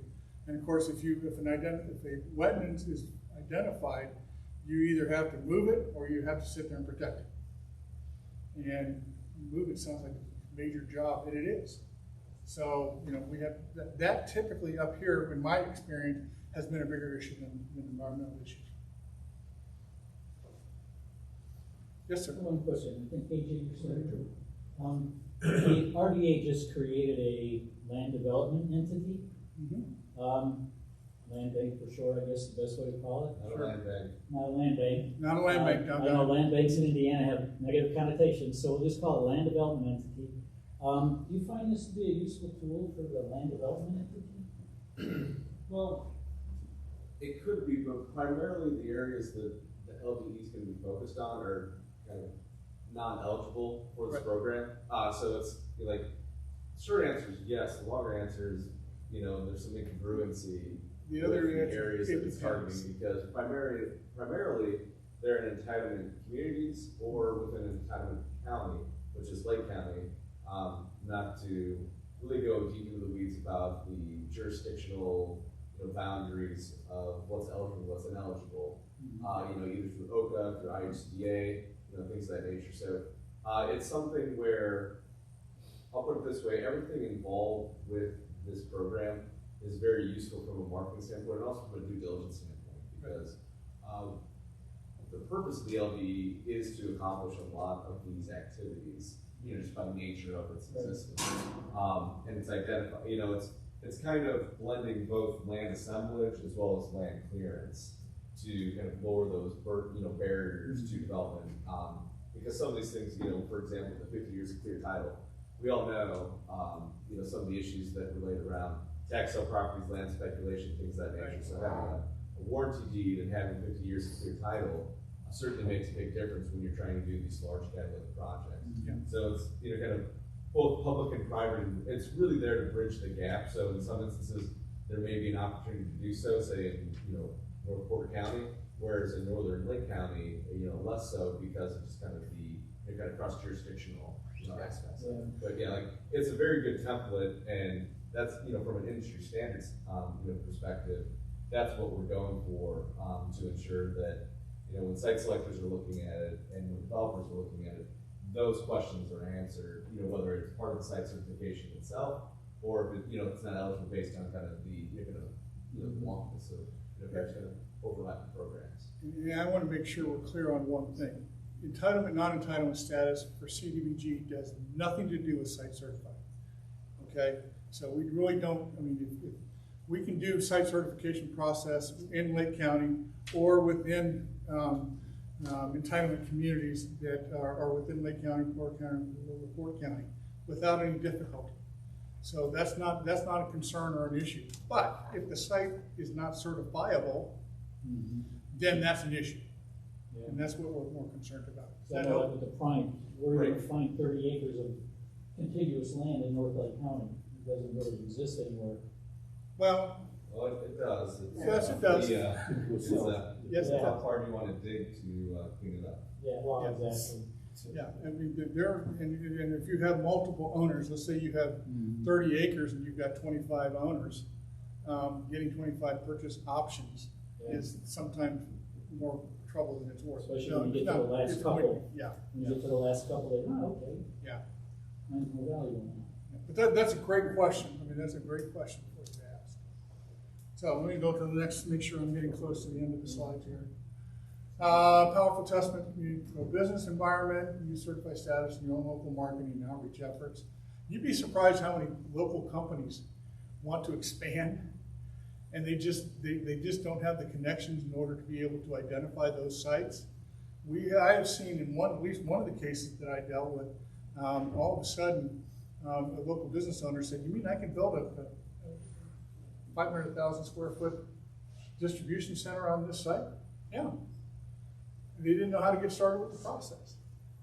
Speaker 4: And of course, if a wetlands is identified, you either have to move it or you have to sit there and protect it. And move it sounds like a major job, and it is. So, you know, we have that typically up here, in my experience, has been a bigger issue than environmental issues. Yes, sir.
Speaker 9: One question, I think AJ, you're saying, the RDA just created a land development entity. Land bank for short, I guess the best way to call it.
Speaker 12: Not a land bank.
Speaker 9: Not a land bank.
Speaker 4: Not a land bank,
Speaker 9: I know land banks in Indiana have negative connotations, so we'll just call it a land development entity. Do you find this to be a useful tool for the land development entity?
Speaker 15: Well, it could be, but primarily the areas that the LDE is going to be focused on are kind of non-eligible for this program. So it's like, short answer is yes. The longer answer is, you know, there's some incongruency
Speaker 4: the other
Speaker 15: with the areas that it's targeting, because primarily they're in entitlement communities or within an entitlement county, which is Lake County. Not to really go deep into the weeds about the jurisdictional boundaries of what's eligible, what's ineligible. You know, either through OCA, through IHCA, things of that nature. So it's something where, I'll put it this way, everything involved with this program is very useful from a marketing standpoint and also from a due diligence standpoint, because the purpose of the LDE is to accomplish a lot of these activities, just by nature of its existence. And it's identified, it's kind of blending both land assemblage as well as land clearance to kind of lower those barriers to development. Because some of these things, for example, the 50 years of clear title, we all know, some of the issues that relate around tax sale properties, land speculation, things of that nature. So having a warranty deed and having 50 years of clear title certainly makes a big difference when you're trying to do these large catalytic projects. So it's kind of both public and private. It's really there to bridge the gap. So in some instances, there may be an opportunity to do so, say in North Porter County, whereas in Northern Lake County, less so because of just kind of the kind of cross jurisdictional aspects. But yeah, like it's a very good template, and that's from an industry standards perspective, that's what we're going for to ensure that when site selectors are looking at it and when developers are looking at it, those questions are answered. Whether it's part of the site certification itself, or if it's not eligible based on kind of the wonkiness of kind of overlapping programs.
Speaker 4: Yeah, I want to make sure we're clear on one thing. Entitlement, non-entitlement status for CDBG does nothing to do with site certified. Okay, so we really don't. I mean, if we can do site certification process in Lake County or within entitlement communities that are within Lake County, Porter County, LaPorte County, without any difficulty. So that's not a concern or an issue. But if the site is not certifiable, then that's an issue, and that's what we're more concerned about.
Speaker 9: So like with the prime, we're going to find 30 acres of contiguous land in North Lake County. It doesn't really exist anywhere.
Speaker 4: Well,
Speaker 15: it does.
Speaker 4: Yes, it does.
Speaker 15: Yes, how far do you want to dig to clean it up?
Speaker 9: Yeah, well, exactly.
Speaker 4: Yeah, I mean, and if you have multiple owners, let's say you have 30 acres and you've got 25 owners, getting 25 purchase options is sometimes more trouble than it's worth.
Speaker 9: Especially when you get to the last couple.
Speaker 4: Yeah.
Speaker 9: When you get to the last couple, they okay.
Speaker 4: Yeah.
Speaker 9: Mine's more valuable now.
Speaker 4: But that's a great question. I mean, that's a great question for you to ask. So let me go to the next, make sure I'm getting close to the end of the slides here. Powerful testament, business environment, use certified status in your own local marketing and outreach efforts. You'd be surprised how many local companies want to expand, and they just don't have the connections in order to be able to identify those sites. I have seen in at least one of the cases that I dealt with, all of a sudden, a local business owner said, "You mean I can build a 500,000 square foot distribution center on this site? Yeah. They didn't know how to get started with the process.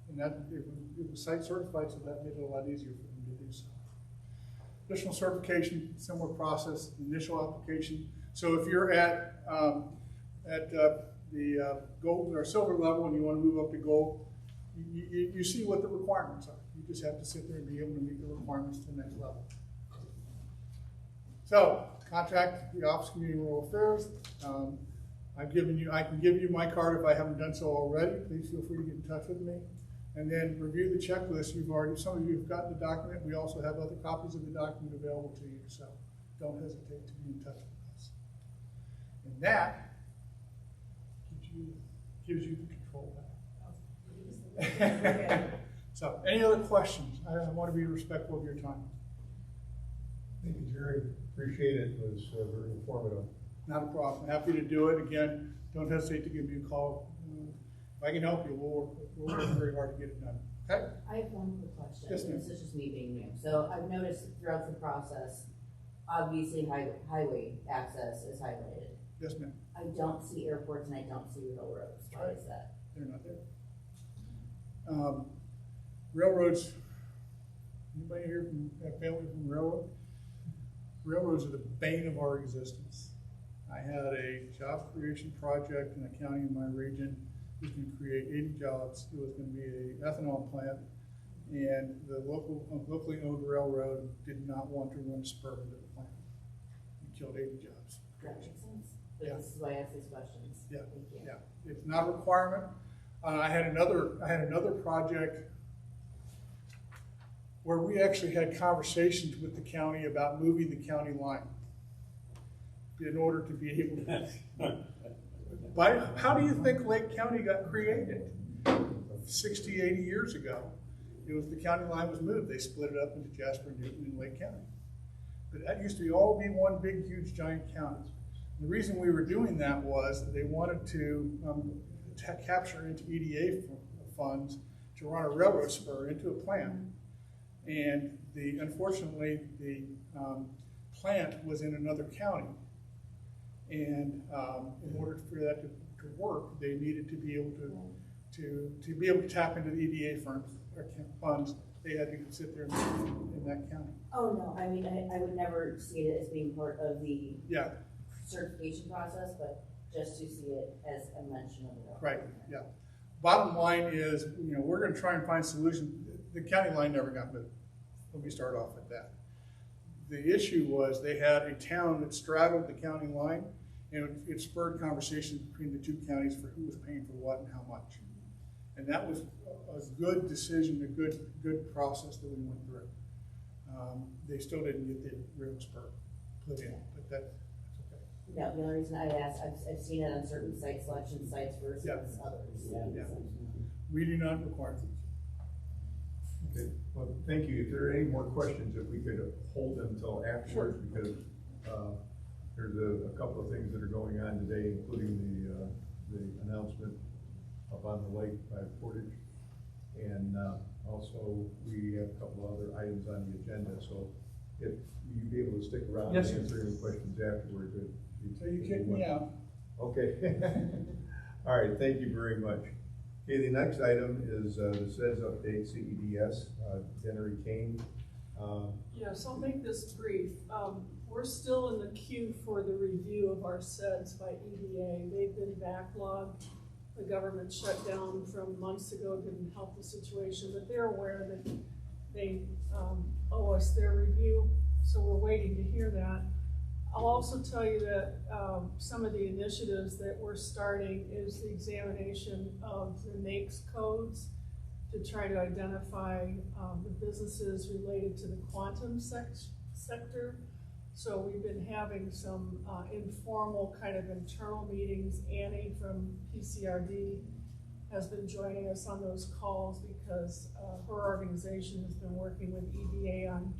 Speaker 4: And that, it was site certified, so that made it a lot easier for them to do so. Additional certification, similar process, initial application. So if you're at the gold or silver level and you want to move up to gold, you see what the requirements are. You just have to sit there and be able to meet the requirements to the next level. So, contact the Office of Community and Rural Affairs. I can give you my card if I haven't done so already. Please feel free to get in touch with me. And then review the checklist. Some of you have gotten the document. We also have other copies of the document available to you. So don't hesitate to be in touch with us. And that gives you the control back. So, any other questions? I want to be respectful of your time.
Speaker 1: Thank you, Jerry. Appreciate it. It was very informative.
Speaker 4: Not a problem. Happy to do it. Again, don't hesitate to give me a call. If I can help you, we'll work very hard to get it done. Okay?
Speaker 8: I have one quick question.
Speaker 4: Yes, ma'am.
Speaker 8: This is just me being new. So I've noticed throughout the process, obviously highway access is highlighted.
Speaker 4: Yes, ma'am.
Speaker 8: I don't see airports and I don't see railroads. Why is that?
Speaker 4: They're not there. Railroads, anybody here have family from railroad? Railroads are the bane of our existence. I had a job creation project in a county in my region. It was going to create 80 jobs. It was going to be an ethanol plant, and the locally owned railroad did not want to run a spur into the plant. It killed 80 jobs.
Speaker 8: That makes sense. But
Speaker 4: Yeah.
Speaker 8: this is why I ask these questions.
Speaker 4: Yeah.
Speaker 8: Thank you.
Speaker 4: Yeah, it's not a requirement. I had another project where we actually had conversations with the county about moving the county line in order to be able to. How do you think Lake County got created? 60, 80 years ago, it was the county line was moved. They split it up into Jasper, Newton, and Lake County. But that used to all be one big, huge, giant county. The reason we were doing that was that they wanted to capture into EDA funds to run a railroad spur into a plant. And unfortunately, the plant was in another county. And in order for that to work, they needed to be able to tap into the EDA funds. They had to sit there in that county.
Speaker 8: Oh, no, I mean, I would never see it as being part of the certification process, but just to see it as a mention of it.
Speaker 4: Right, yeah. Bottom line is, we're going to try and find solutions. The county line never got moved. Let me start off with that. The issue was they had a town that straddled the county line, and it spurred conversations between the two counties for who was paying for what and how much. And that was a good decision, a good process that we went through. They still didn't get the rail spur put in, but that's okay.
Speaker 8: No, the only reason I asked, I've seen it on certain site selection sites versus others.
Speaker 4: Yeah. We do not require it.
Speaker 1: Okay, well, thank you. If there are any more questions, if we could hold them until afterwards, because there's a couple of things that are going on today, including the announcement up on the lake by Portage, and also we have a couple of other items on the agenda. So if you'd be able to stick around and answer any questions afterwards.
Speaker 4: So you kicked me out.
Speaker 1: Okay. All right. Thank you very much. Okay, the next item is the SEDS update, CEDS, Dennery Kane.
Speaker 14: Yes, I'll make this brief. We're still in the queue for the review of our SEDS by EDA. They've been backlogged. The government shutdown from months ago didn't help the situation, but they're aware that they owe us their review, so we're waiting to hear that. I'll also tell you that some of the initiatives that we're starting is the examination of the NAICS codes to try to identify the businesses related to the quantum sector. So we've been having some informal kind of internal meetings. Annie from PCRD has been joining us on those calls because her organization has been working with EDA on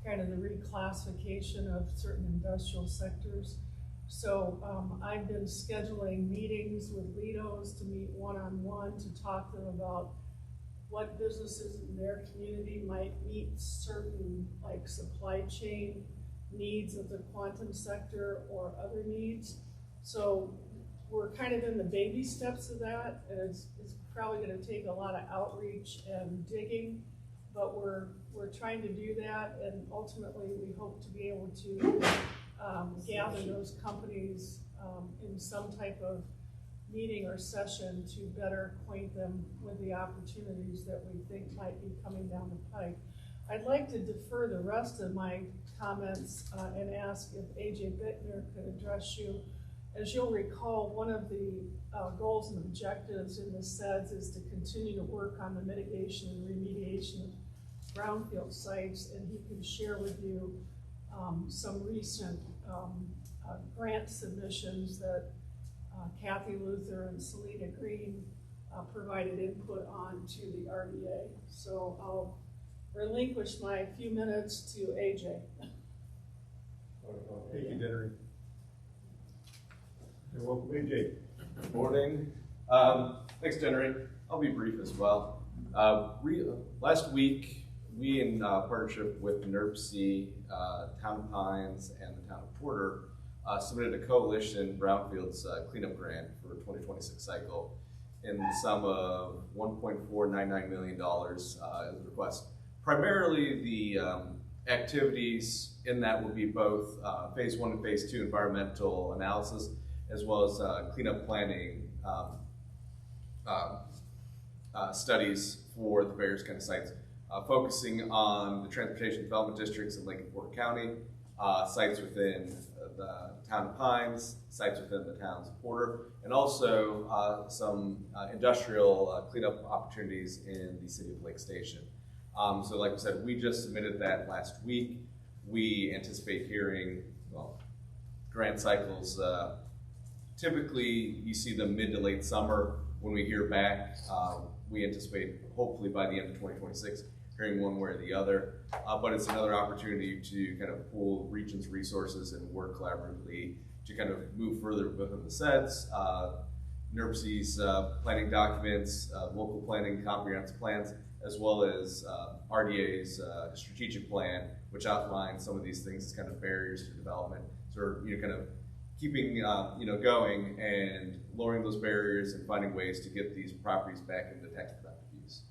Speaker 14: kind of the reclassification of certain industrial sectors. So I've been scheduling meetings with LEDOs to meet one-on-one to talk to them about what businesses in their community might meet certain supply chain needs of the quantum sector or other needs. So we're kind of in the baby steps of that, and it's probably gonna take a lot of outreach and digging, but we're trying to do that, and ultimately we hope to be able to gather those companies in some type of meeting or session to better acquaint them with the opportunities that we think might be coming down the pike. I'd like to defer the rest of my comments and ask if AJ Bittner could address you. As you'll recall, one of the goals and objectives in the SEDS is to continue to work on the mitigation and remediation of brownfield sites, and he can share with you some recent grant submissions that Kathy Luther and Selena Green provided input on to the RDA. So I'll relinquish my few minutes to AJ.
Speaker 1: Thank you, Dennery. And welcome, AJ.
Speaker 15: Good morning. Thanks, Dennery. I'll be brief as well. Last week, we in partnership with NERC, Town of Pines, and the Town of Porter submitted a coalition brownfields cleanup grant for 2026 cycle in the sum of $1.499 million as a request. Primarily, the activities in that will be both phase 1 and phase 2 environmental analysis, as well as cleanup planning studies for the various kind of sites, focusing on the transportation development districts in Lake and Porter County, sites within the Town of Pines, sites within the towns of Porter, and also some industrial cleanup opportunities in the city of Lake Station. So like I said, we just submitted that last week. We anticipate hearing, well, grant cycles, typically you see them mid to late summer. When we hear back, we anticipate hopefully by the end of 2026 hearing one way or the other, but it's another opportunity to kind of pool regions' resources and work collaboratively to kind of move further within the SEDS, NERC's planning documents, local planning comprehensive plans, as well as RDA's strategic plan, which outlines some of these things as kind of barriers to development. So we're kind of keeping going and lowering those barriers and finding ways to get these properties back into tax productive use.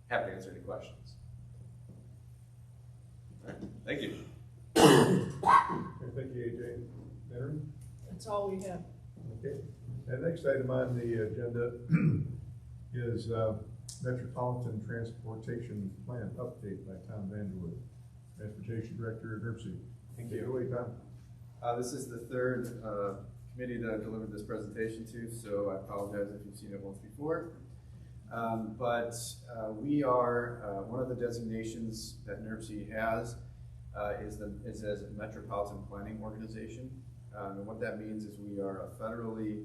Speaker 15: Happy to answer any questions. All right. Thank you.
Speaker 1: Thank you, AJ. Dennery?
Speaker 14: That's all we have.
Speaker 1: Okay. And next item on the agenda is Metropolitan Transportation Plan Update by Tom Vanderwood, Transportation Director at NERC.
Speaker 16: Thank
Speaker 1: Take it
Speaker 16: you.
Speaker 1: away, Tom.
Speaker 16: This is the third committee that I've delivered this presentation to, so I apologize if you've seen it once before. We are, one of the designations that NERC has is as a Metropolitan Planning Organization. And what that means is we are a federally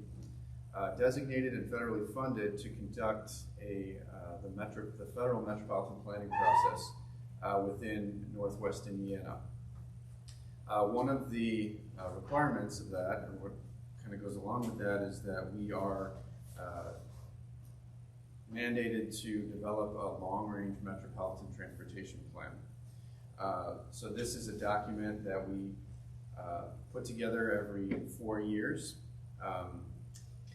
Speaker 16: designated and federally funded to conduct the federal metropolitan planning process within Northwest Indiana. One of the requirements of that, and what kind of goes along with that, is that we are mandated to develop a long-range metropolitan transportation plan. So this is a document that we put together every 4 years,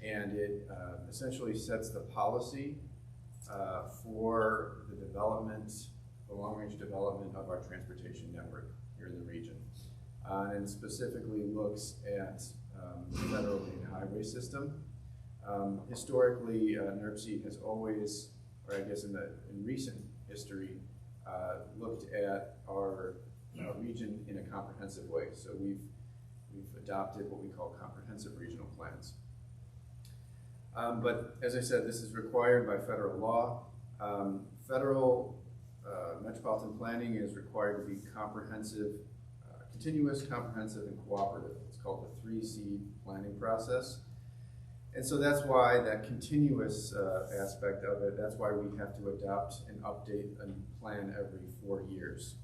Speaker 16: and it essentially sets the policy for the development, the long-range development of our transportation network here in the region. And specifically looks at the federal main highway system. Historically, NERC has always, or I guess in recent history, looked at our region in a comprehensive way. So we've adopted what we call comprehensive regional plans. But as I said, this is required by federal law. Federal metropolitan planning is required to be comprehensive, continuous, comprehensive, and cooperative. It's called the 3C planning process. And so that's why that continuous aspect of it, that's why we have to adopt and update a plan every 4 years.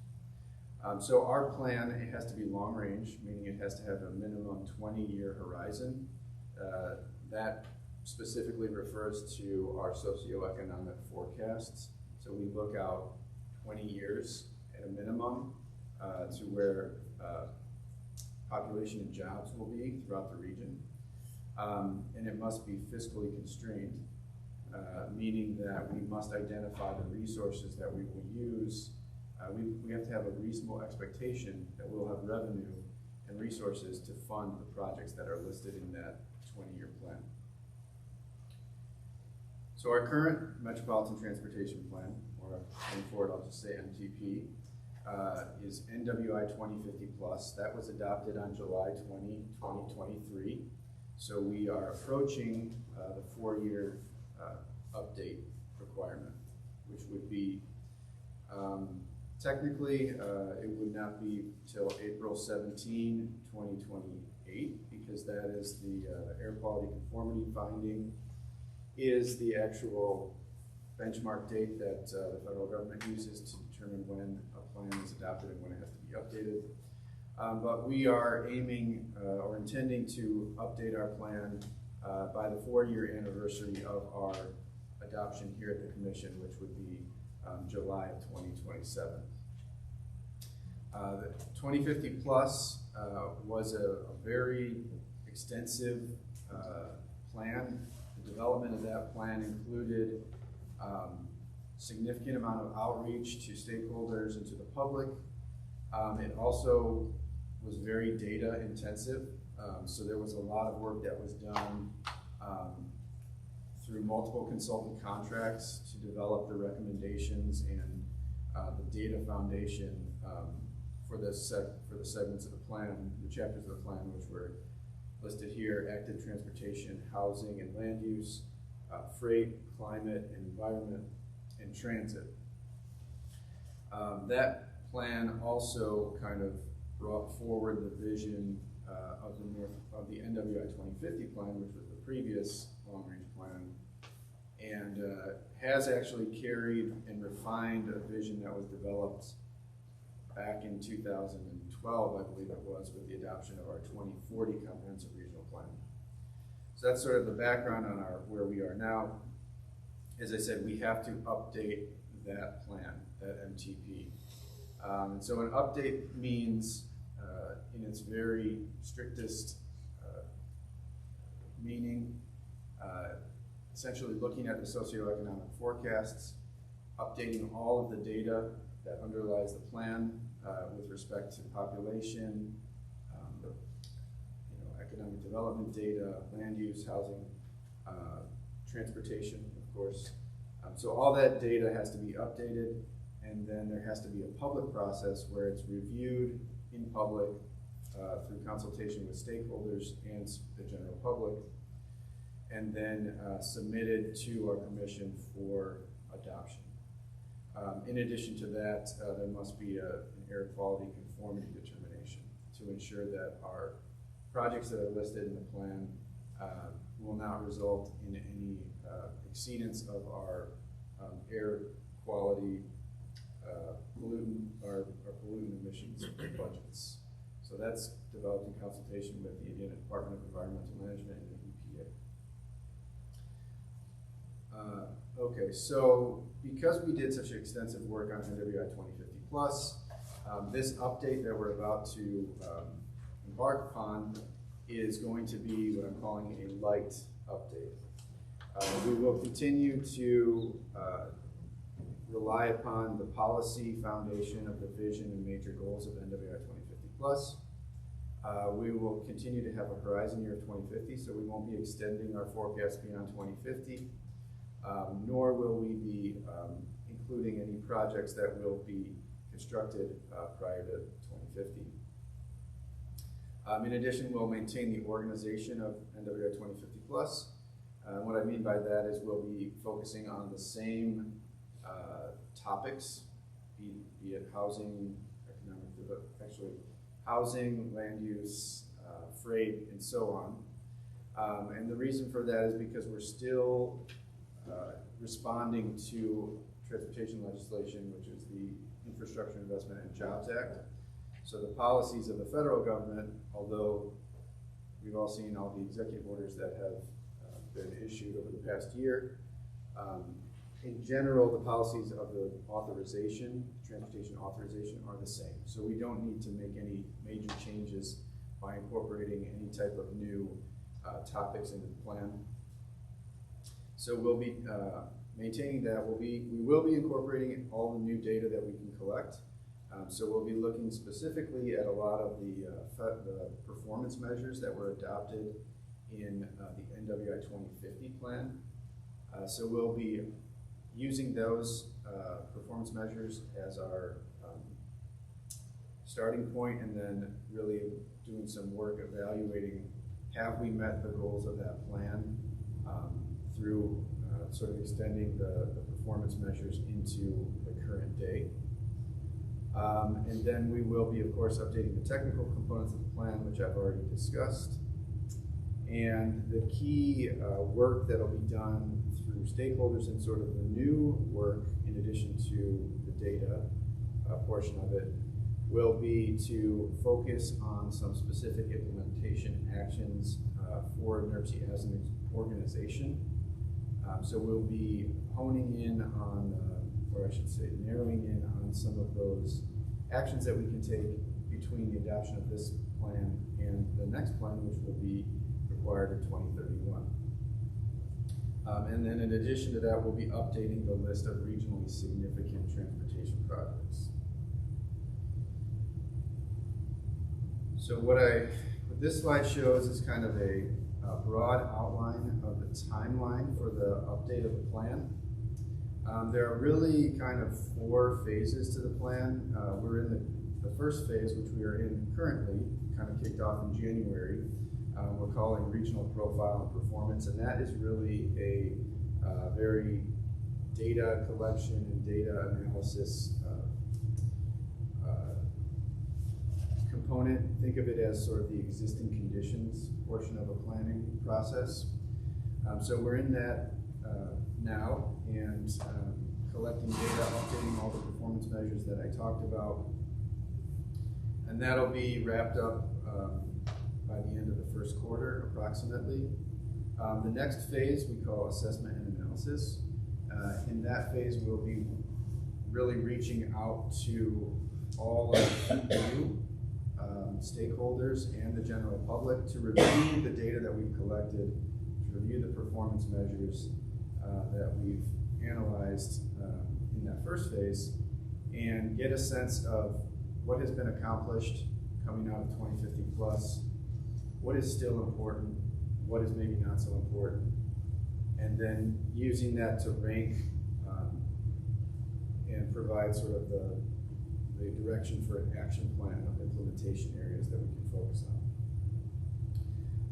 Speaker 16: So our plan, it has to be long range, meaning it has to have a minimum 20-year horizon. That specifically refers to our socioeconomic forecasts. So we look out 20 years at a minimum to where population and jobs will be throughout the region. and it must be fiscally constrained, meaning that we must identify the resources that we will use. We have to have a reasonable expectation that we'll have revenue and resources to fund the projects that are listed in that 20-year plan. So our current Metropolitan Transportation Plan, or in forward I'll just say MTP, is NWI 2050 Plus. That was adopted on July 20, 2023. So we are approaching the 4-year update requirement, which would be technically it would not be till April 17, 2028, because that is the air quality conformity finding is the actual benchmark date that the federal government uses to determine when a plan is adopted and when it has to be updated. But we are aiming or intending to update our plan by the 4-year anniversary of our adoption here at the Commission, which would be July of 2027. The 2050 Plus was a very extensive plan. The development of that plan included significant amount of outreach to stakeholders and to the public. It also was very data intensive, so there was a lot of work that was done through multiple consultant contracts to develop the recommendations and the data foundation for the segments of the plan, the chapters of the plan, which were listed here: active transportation, housing and land use, freight, climate and environment, and transit. That plan also kind of brought forward the vision of the NWI 2050 plan, which was the previous long-range plan, and has actually carried and refined a vision that was developed back in 2012, I believe it was, with the adoption of our 2040 Comprehensive Regional Plan. So that's sort of the background on where we are now. As I said, we have to update that plan, that MTP. And so an update means, in its very strictest meaning, essentially looking at the socioeconomic forecasts, updating all of the data that underlies the plan with respect to population, economic development data, land use, housing, transportation, of course. So all that data has to be updated, and then there has to be a public process where it's reviewed in public through consultation with stakeholders and the general public, and then submitted to our commission for adoption. In addition to that, there must be an air quality conformity determination to ensure that our projects that are listed in the plan will not result in any exceedance of our air quality pollutant emissions budgets. So that's developed in consultation with the Indiana Department of Environmental Management and the EPA. Okay, so because we did such extensive work on NWI 2050 Plus, this update that we're about to embark upon is going to be what I'm calling a light update. We will continue to rely upon the policy foundation of the vision and major goals of NWI 2050 Plus. We will continue to have a horizon year of 2050, so we won't be extending our forecast beyond 2050, nor will we be including any projects that will be constructed prior to 2050. In addition, we'll maintain the organization of NWI 2050 Plus. What I mean by that is we'll be focusing on the same topics, be it housing, housing, land use, freight, and so on. And the reason for that is because we're still responding to transportation legislation, which is the Infrastructure Investment and Jobs Act. So the policies of the federal government, although we've all seen all the executive orders that have been issued over the past year, in general, the policies of the authorization, transportation authorization, are the same. So we don't need to make any major changes by incorporating any type of new topics into the plan. So we'll be maintaining that. We will be incorporating all the new data that we can collect. So we'll be looking specifically at a lot of the performance measures that were adopted in the NWI 2050 plan. So we'll be using those performance measures as our starting point, and then really doing some work evaluating, have we met the goals of that plan through sort of extending the performance measures into the current day. And then we will be, of course, updating the technical components of the plan, which I've already discussed. And the key work that will be done through stakeholders and sort of the new work, in addition to the data portion of it, will be to focus on some specific implementation actions for NERC as an organization. So we'll be honing in on, or I should say narrowing in on some of those actions that we can take between the adoption of this plan and the next plan, which will be required in 2031. And then in addition to that, we'll be updating the list of regionally significant transportation projects. So what this slide shows is kind of a broad outline of the timeline for the update of the plan. There are really kind of 4 phases to the plan. We're in the first phase, which we are in currently, kind of kicked off in January. We're calling regional profile and performance, and that is really a very data collection and data analysis component. Think of it as sort of the existing conditions portion of a planning process. So we're in that now, and collecting data, updating all the performance measures that I talked about. And that'll be wrapped up by the end of the first quarter, approximately. The next phase we call assessment and analysis. In that phase, we'll be really reaching out to all of you stakeholders and the general public to review the data that we've collected, to review the performance measures that we've analyzed in that first phase, and get a sense of what has been accomplished coming out of 2050 plus, what is still important, what is maybe not so important, and then using that to rank and provide sort of the direction for an action plan of implementation areas that we can focus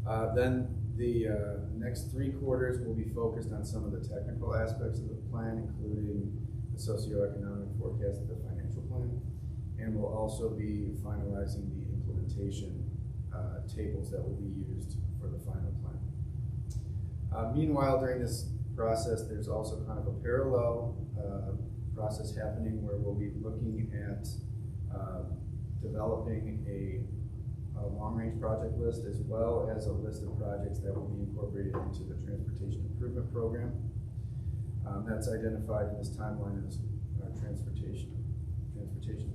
Speaker 16: on. Then the next 3 quarters will be focused on some of the technical aspects of the plan, including the socioeconomic forecast of the financial plan, and we'll also be finalizing the implementation tables that will be used for the final plan. Meanwhile, during this process, there's also kind of a parallel process happening where we'll be looking at developing a long-range project list, as well as a list of projects that will be incorporated into the Transportation Improvement Program. That's identified in this timeline as our transportation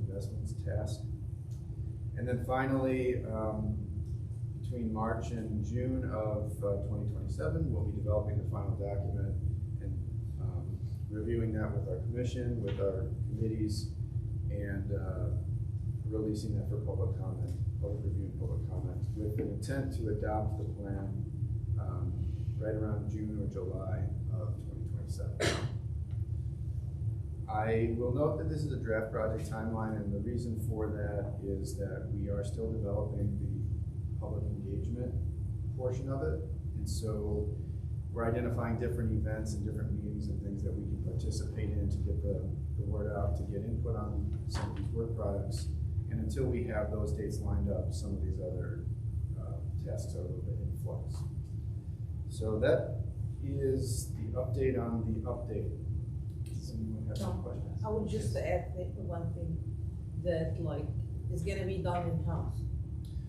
Speaker 16: investments task. And then finally, between March and June of 2027, we'll be developing the final document and reviewing that with our commission, with our committees, and releasing that for public comment, public review and public comment, with the intent to adopt the plan right around June or July of 2027. I will note that this is a draft project timeline, and the reason for that is that we are still developing the public engagement portion of it, and so we're identifying different events and different meetings and things that we can participate in to get the word out, to get input on some of these work products. And until we have those dates lined up, some of these other tasks are a little bit in flux. So that is the update on the update. Someone have some questions?
Speaker 3: I would just add one thing, that like, it's gonna be done in-house.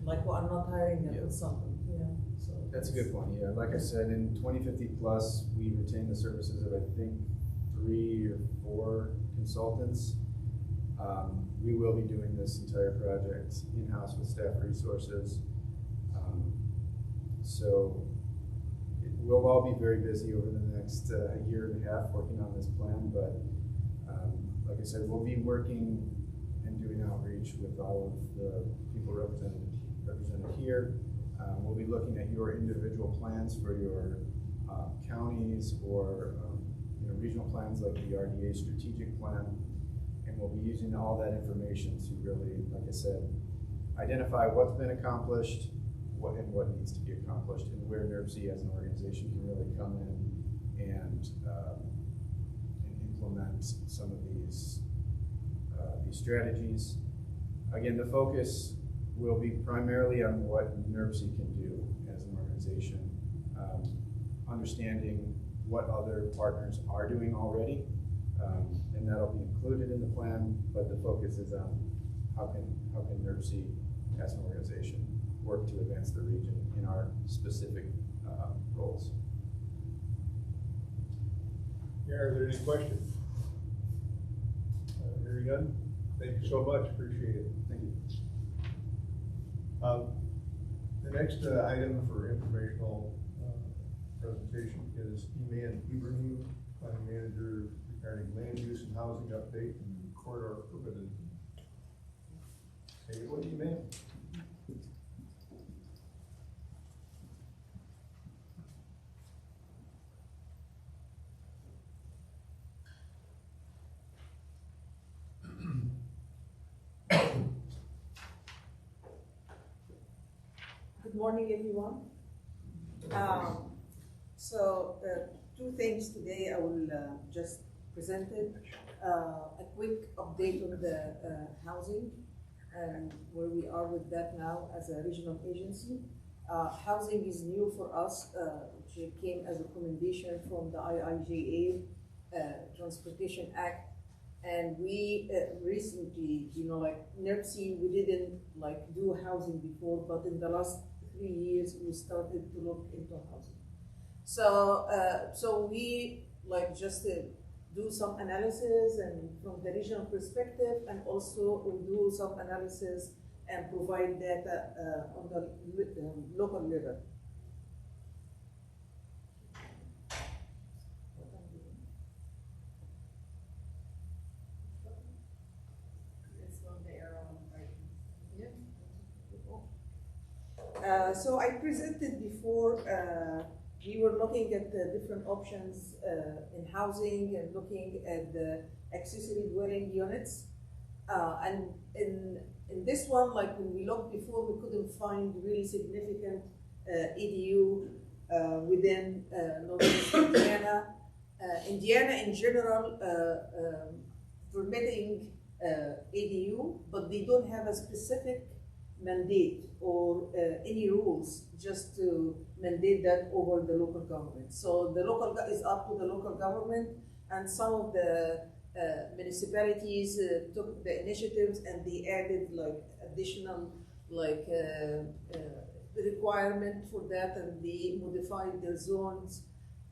Speaker 3: Like, well, I'm not hiring a consultant, yeah, so.
Speaker 16: That's a good point, yeah. Like I said, in 2050 plus, we retain the services of, I think, 3 or 4 consultants. We will be doing this entire project in-house with staff resources. So we'll all be very busy over the next year and a half working on this plan, but like I said, we'll be working and doing outreach with all of the people represented here. We'll be looking at your individual plans for your counties or regional plans like the RDA strategic plan, and we'll be using all that information to really, like I said, identify what's been accomplished, what needs to be accomplished, and where NERC as an organization can really come in and implement some of these strategies. Again, the focus will be primarily on what NERC can do as an organization, understanding what other partners are doing already, and that'll be included in the plan, but the focus is on how can NERC as an organization work to advance the region in our specific roles.
Speaker 1: Yeah, are there any questions? Hearing none, thank you so much, appreciate it.
Speaker 16: Thank you.
Speaker 1: The next item for informational presentation is Eman Ibrahim, Planning Manager regarding land use and housing update and corridor permitted. Hey, what do you mean?
Speaker 3: Good morning, everyone. Two things today I will just present it. A quick update on the housing and where we are with that now as a regional agency. Housing is new for us, which came as a recommendation from the IIJA Transportation Act. And we recently, like NERC, we didn't do housing before, but in the last 3 years, we started to look into housing. So we just do some analysis and from the regional perspective, and also we do some analysis and provide data on the local level. So I presented before, we were looking at the different options in housing and looking at the accessory dwelling units. And in this one, when we looked before, we couldn't find really significant EDU within Northwest Indiana. Indiana in general permitting EDU, but they don't have a specific mandate or any rules just to mandate that over the local government. So the local is up to the local government, and some of the municipalities took the initiatives and they added additional requirement for that, and they modified their zones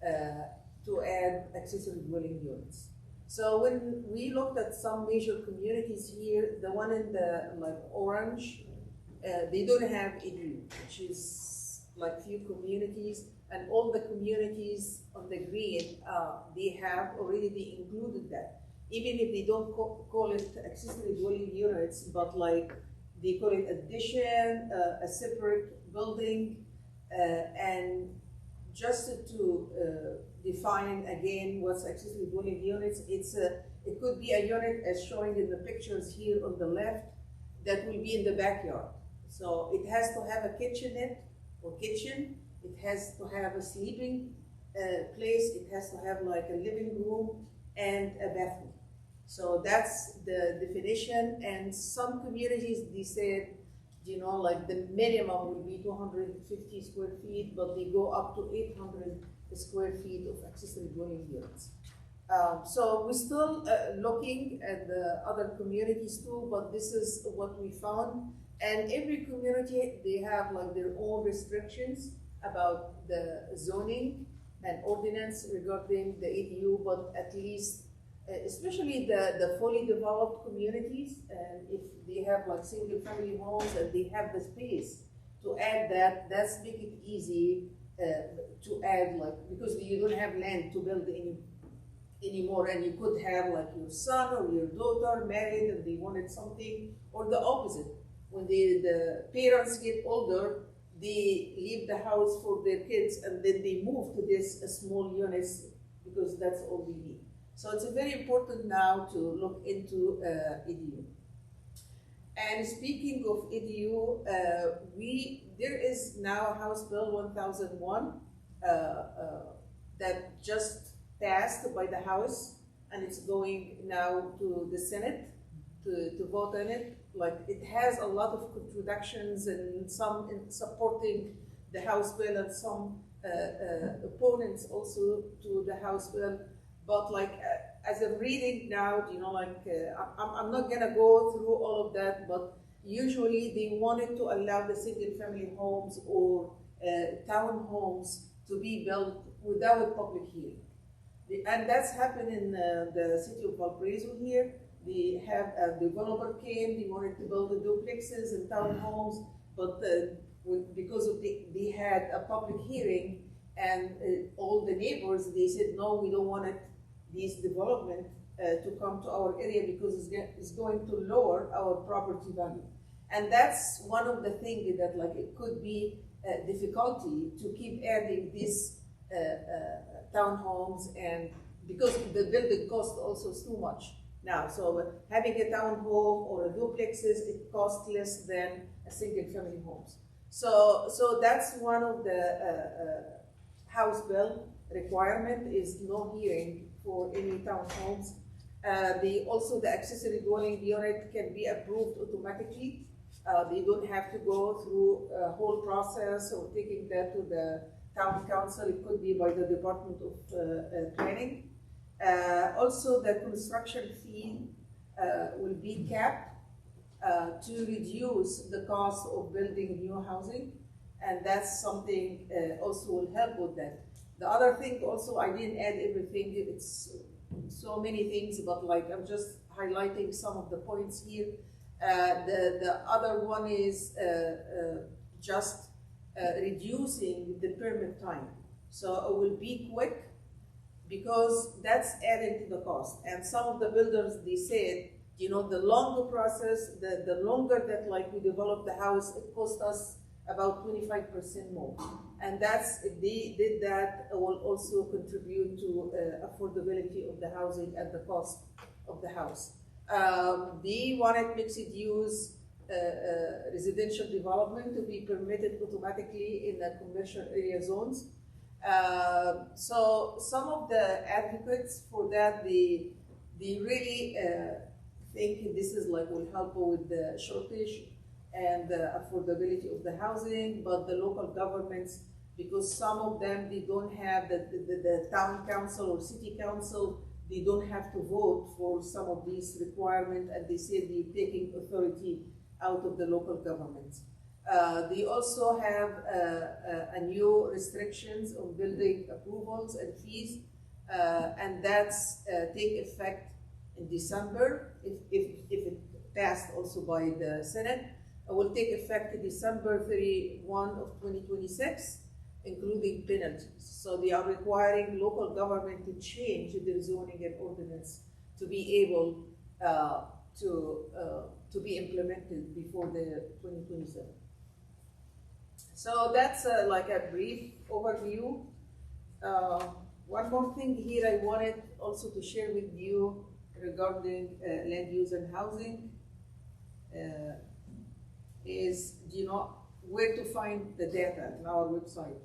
Speaker 3: to add accessory dwelling units. So when we looked at some major communities here, the one in the orange, they don't have EDU, which is few communities, and all the communities on the green, they have already included that. Even if they don't call it accessory dwelling units, but they call it addition, a separate building, and just to define again what's accessory dwelling units, it could be a unit as showing in the pictures here on the left that will be in the backyard. So it has to have a kitchenette or kitchen. It has to have a sleeping place. It has to have a living room and a bathroom. So that's the definition. And some communities, they said, the minimum will be 250 square feet, but they go up to 800 square feet of accessory dwelling units. So we're still looking at the other communities too, but this is what we found. And every community, they have their own restrictions about the zoning and ordinance regarding the EDU, but at least, especially the fully developed communities, and if they have single family homes and they have the space to add that, that's make it easy to add, like, because you don't have land to build anymore, and you could have like your son or your daughter married and they wanted something, or the opposite. When the parents get older, they leave the house for their kids and then they move to this small units because that's all we need. So it's very important now to look into EDU. And speaking of EDU, there is now House Bill 1001 that just passed by the House, and it's going now to the Senate to vote on it. Like, it has a lot of contradictions and some in supporting the House bill and some opponents also to the House bill. But like, as I'm reading now, you know, like, I'm not gonna go through all of that, but usually they wanted to allow the single-family homes or townhomes to be built without public hearing. And that's happened in the city of Valparaiso here. They have a developer came, they wanted to build the duplexes and townhomes, but because of they had a public hearing, and all the neighbors, they said, no, we don't want this development to come to our area because it's going to lower our property value. And that's one of the things that, like, it could be a difficulty to keep adding these townhomes, and because the building cost also is too much now. So having a townhome or a duplexes, it costs less than a single family homes. So that's one of the House bill requirement is no hearing for any townhomes. Also the accessory dwelling unit can be approved automatically. They don't have to go through a whole process or taking that to the town council. It could be by the Department of Planning. Also, the construction fee will be capped to reduce the cost of building new housing, and that's something also will help with that. The other thing also, I didn't add everything, it's so many things, but like, I'm just highlighting some of the points here. The other one is just reducing the permit time. So it will be quick, because that's added to the cost. And some of the builders, they said, you know, the longer process, the longer that, like, we develop the house, it costs us about 25% more. And that's, if they did that, it will also contribute to affordability of the housing and the cost of the house. They wanted mixed use residential development to be permitted automatically in the commercial area zones. So some of the advocates for that, they really think this is like will help with the shortage and the affordability of the housing, but the local governments, because some of them, they don't have the town council or city council, they don't have to vote for some of these requirements, and they say they're taking authority out of the local governments. They also have a new restrictions on building approvals and fees, and that's take effect in December, if it passed also by the Senate. It will take effect in December 31 of 2026, including penalties. So they are requiring local government to change their zoning and ordinance to be able to be implemented before the 2027. So that's like a brief overview. One more thing here I wanted also to share with you regarding land use and housing is, you know, where to find the data on our website.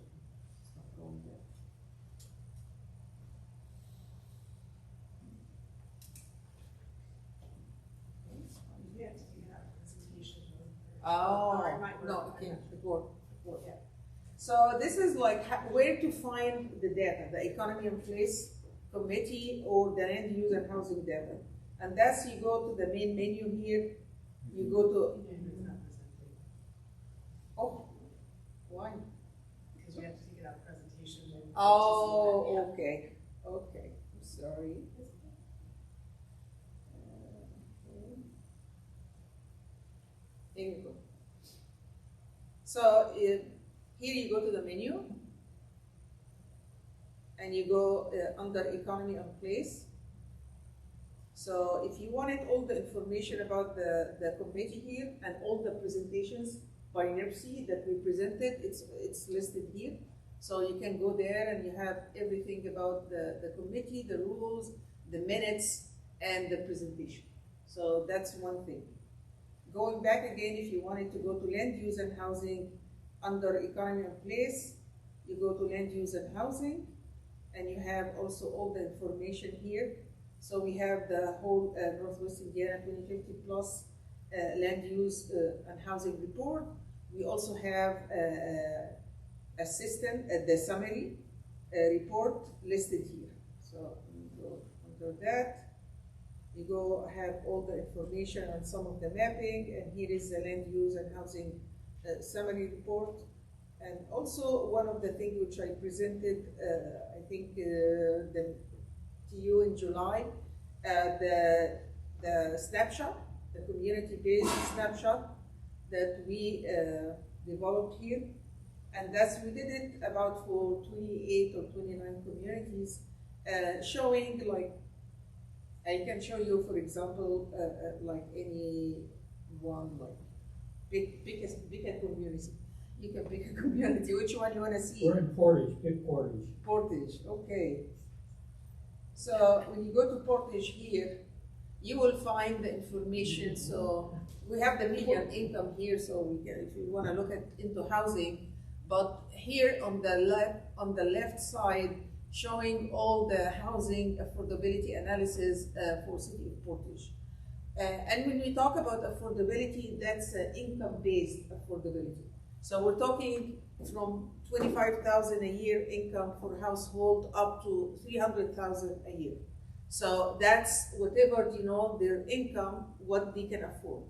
Speaker 3: Oh, no, okay, before, yeah. So this is like where to find the data, the Economy in Place Committee or the Land Use and Housing data. And that's, you go to the main menu here, you go to, oh, why?
Speaker 17: Because we have to take it out of presentation.
Speaker 3: Oh, okay, okay, I'm sorry. Here we go. So here you go to the menu, and you go under economy and place. So if you wanted all the information about the committee here and all the presentations by NIPSI that we presented, it's listed here. So you can go there and you have everything about the committee, the rules, the minutes, and the presentation. So that's one thing. Going back again, if you wanted to go to land use and housing, under economy and place, you go to land use and housing, and you have also all the information here. So we have the whole Northwest Indiana 2050 plus land use and housing report. We also have a system, the summary report listed here. So you go under that. You go have all the information on some of the mapping, and here is the land use and housing summary report. And also one of the things which I presented, I think to you in July, the snapshot, the community-based snapshot that we developed here. And we did it about for 28 or 29 communities, showing like, I can show you, for example, like any one, like pick a community. You can pick a community. Which one you want to see?
Speaker 9: We're in Portage. Pick Portage.
Speaker 3: Portage. Okay. So when you go to Portage here, you will find the information. So we have the median income here. So we can, if you want to look into housing, but here on the left side, showing all the housing affordability analysis for City of Portage. And when we talk about affordability, that's income-based affordability. So we're talking from $25,000 a year income for household up to $300,000 a year. So that's whatever, their income, what they can afford.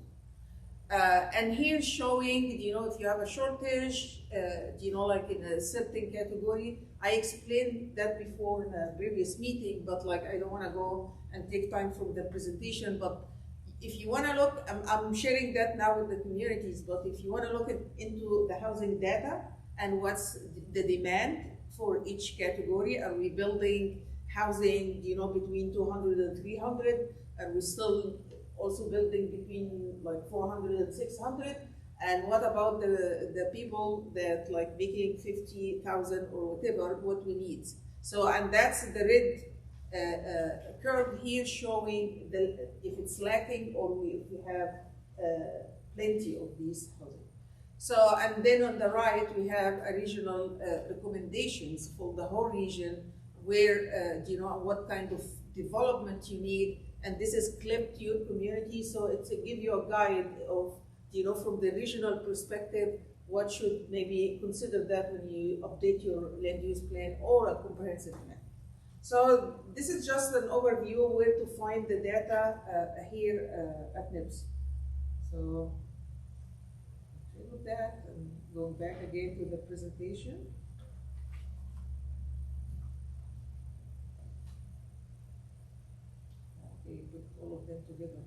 Speaker 3: And here showing, if you have a shortage, like in a certain category. I explained that before in a previous meeting, but like I don't want to go and take time from the presentation. But if you want to look, I'm sharing that now with the communities, but if you want to look into the housing data and what's the demand for each category, are we building housing, between 200 and 300? Are we still also building between like 400 and 600? And what about the people that like making 50,000 or whatever, what we need? So, and that's the red curve here showing if it's lacking or if we have plenty of these housing. So, and then on the right, we have a regional recommendations for the whole region where, what kind of development you need. And this is clipped to your community. So it's to give you a guide of, from the regional perspective, what should maybe consider that when you update your land use plan or a comprehensive plan. So this is just an overview of where to find the data here at NIPS. So with that, and going back again to the presentation. Okay, put all of them together.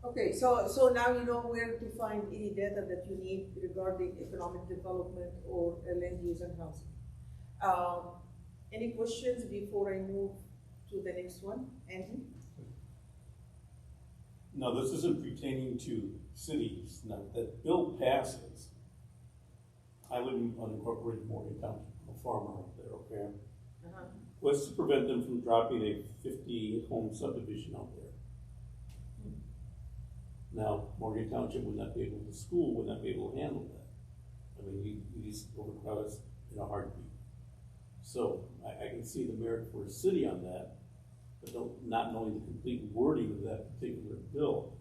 Speaker 3: Okay, so now you know where to find any data that you need regarding economic development or land use and housing. Any questions before I move to the next one? Andy?
Speaker 2: No, this isn't pertaining to cities. Now, that bill passes. I live in unincorporated Morgan Township, a farmer out there, okay? What's to prevent them from dropping a 50-home subdivision out there? Now, Morgan Township would not be able, the school would not be able to handle that. I mean, you just overcrowd us in a heartbeat. So I can see the merit for a city on that, but not knowing the complete wording of that particular bill.